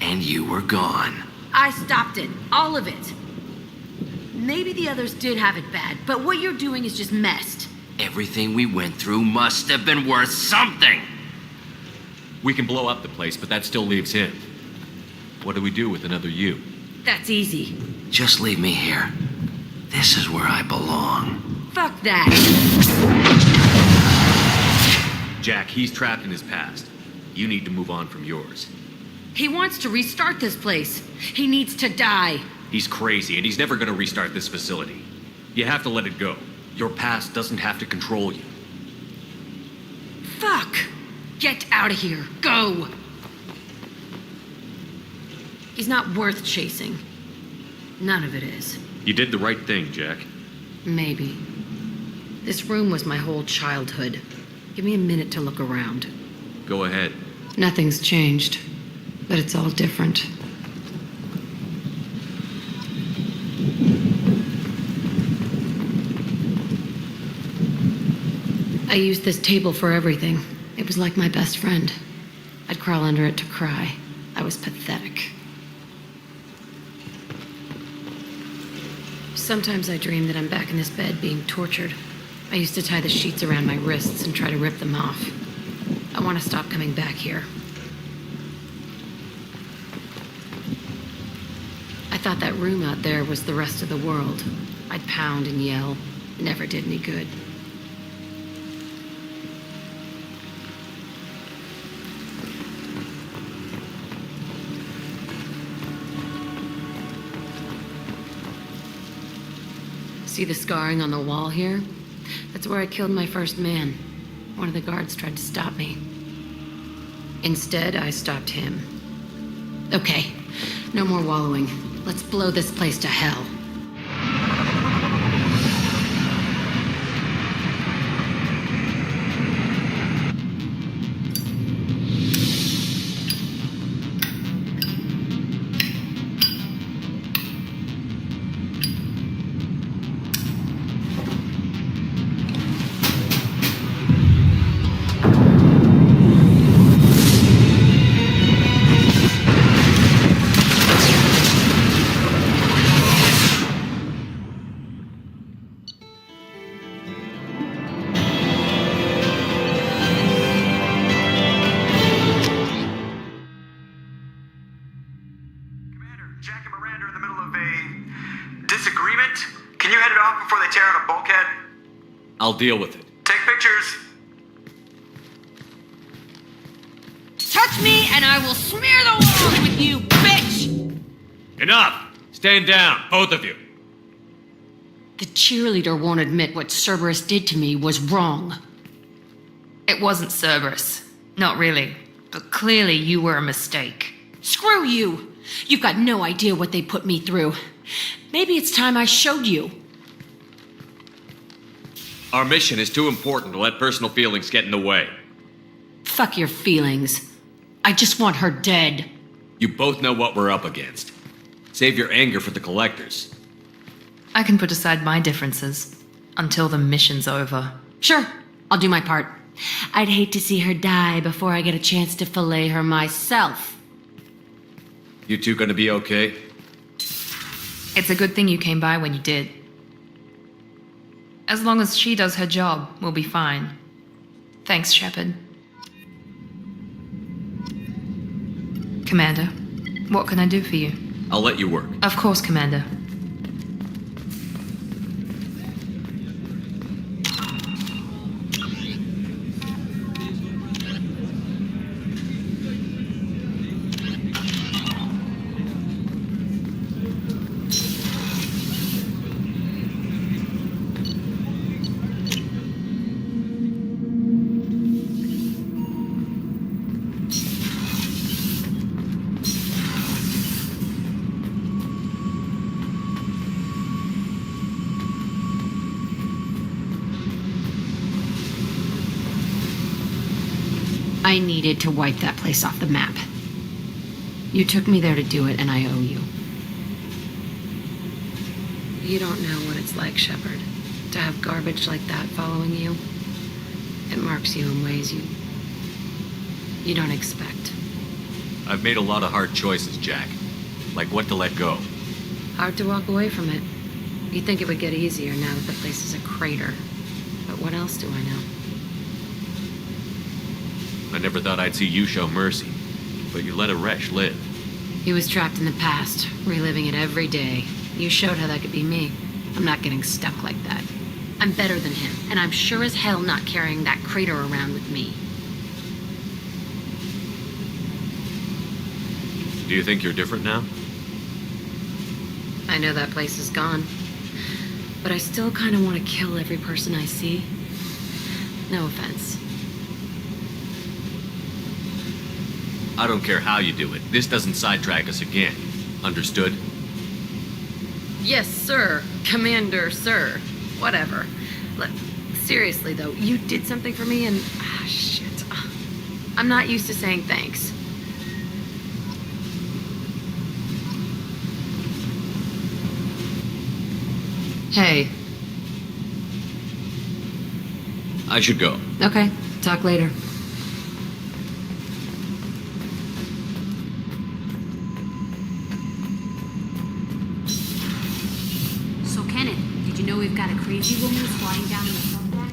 And you were gone. I stopped it. All of it. Maybe the others did have it bad, but what you're doing is just messed. Everything we went through must have been worth something. We can blow up the place, but that still leaves him. What do we do with another you? That's easy. Just leave me here. This is where I belong. Fuck that. Jack, he's trapped in his past. You need to move on from yours. He wants to restart this place. He needs to die. He's crazy, and he's never gonna restart this facility. You have to let it go. Your past doesn't have to control you. Fuck! Get out of here. Go! He's not worth chasing. None of it is. You did the right thing, Jack. Maybe. This room was my whole childhood. Give me a minute to look around. Go ahead. Nothing's changed, but it's all different. I used this table for everything. It was like my best friend. I'd crawl under it to cry. I was pathetic. Sometimes I dream that I'm back in this bed being tortured. I used to tie the sheets around my wrists and try to rip them off. I want to stop coming back here. I thought that room out there was the rest of the world. I'd pound and yell. It never did any good. See the scarring on the wall here? That's where I killed my first man. One of the guards tried to stop me. Instead, I stopped him. Okay, no more wallowing. Let's blow this place to hell. I'll deal with it. Take pictures. Touch me and I will smear the walls with you, bitch! Enough! Stand down, both of you. The cheerleader won't admit what Cerberus did to me was wrong. It wasn't Cerberus. Not really. But clearly you were a mistake. Screw you! You've got no idea what they put me through. Maybe it's time I showed you. Our mission is too important to let personal feelings get in the way. Fuck your feelings. I just want her dead. You both know what we're up against. Save your anger for the collectors. I can put aside my differences until the mission's over. Sure, I'll do my part. I'd hate to see her die before I get a chance to fillet her myself. You two gonna be okay? It's a good thing you came by when you did. As long as she does her job, we'll be fine. Thanks, Shepard. Commander, what can I do for you? I'll let you work. Of course, Commander. I needed to wipe that place off the map. You took me there to do it, and I owe you. You don't know what it's like, Shepard, to have garbage like that following you. It marks you in ways you don't expect. I've made a lot of hard choices, Jack. Like what to let go. Hard to walk away from it. You'd think it would get easier now that the place is a crater. But what else do I know? I never thought I'd see you show mercy, but you let Aresh live. He was trapped in the past, reliving it every day. You showed how that could be me. I'm not getting stuck like that. I'm better than him, and I'm sure as hell not carrying that crater around with me. Do you think you're different now? I know that place is gone, but I still kind of want to kill every person I see. No offense. I don't care how you do it. This doesn't sidetrack us again. Understood? Yes, sir. Commander, sir. Whatever. Look, seriously, though, you did something for me and... shit. I'm not used to saying thanks. Hey. I should go. Okay. Talk later. Did you know we've got a crazy woman flying down in the front deck?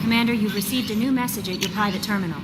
Commander, you've received a new message at your private terminal.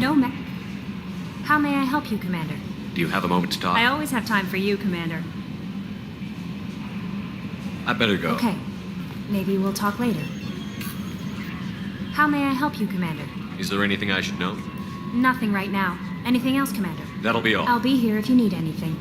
No, How may I help you, Commander? Do you have a moment to talk? I always have time for you, Commander. I better go. Okay. Maybe we'll talk later. How may I help you, Commander? Is there anything I should know? Nothing right now. Anything else, Commander? That'll be all. I'll be here if you need anything.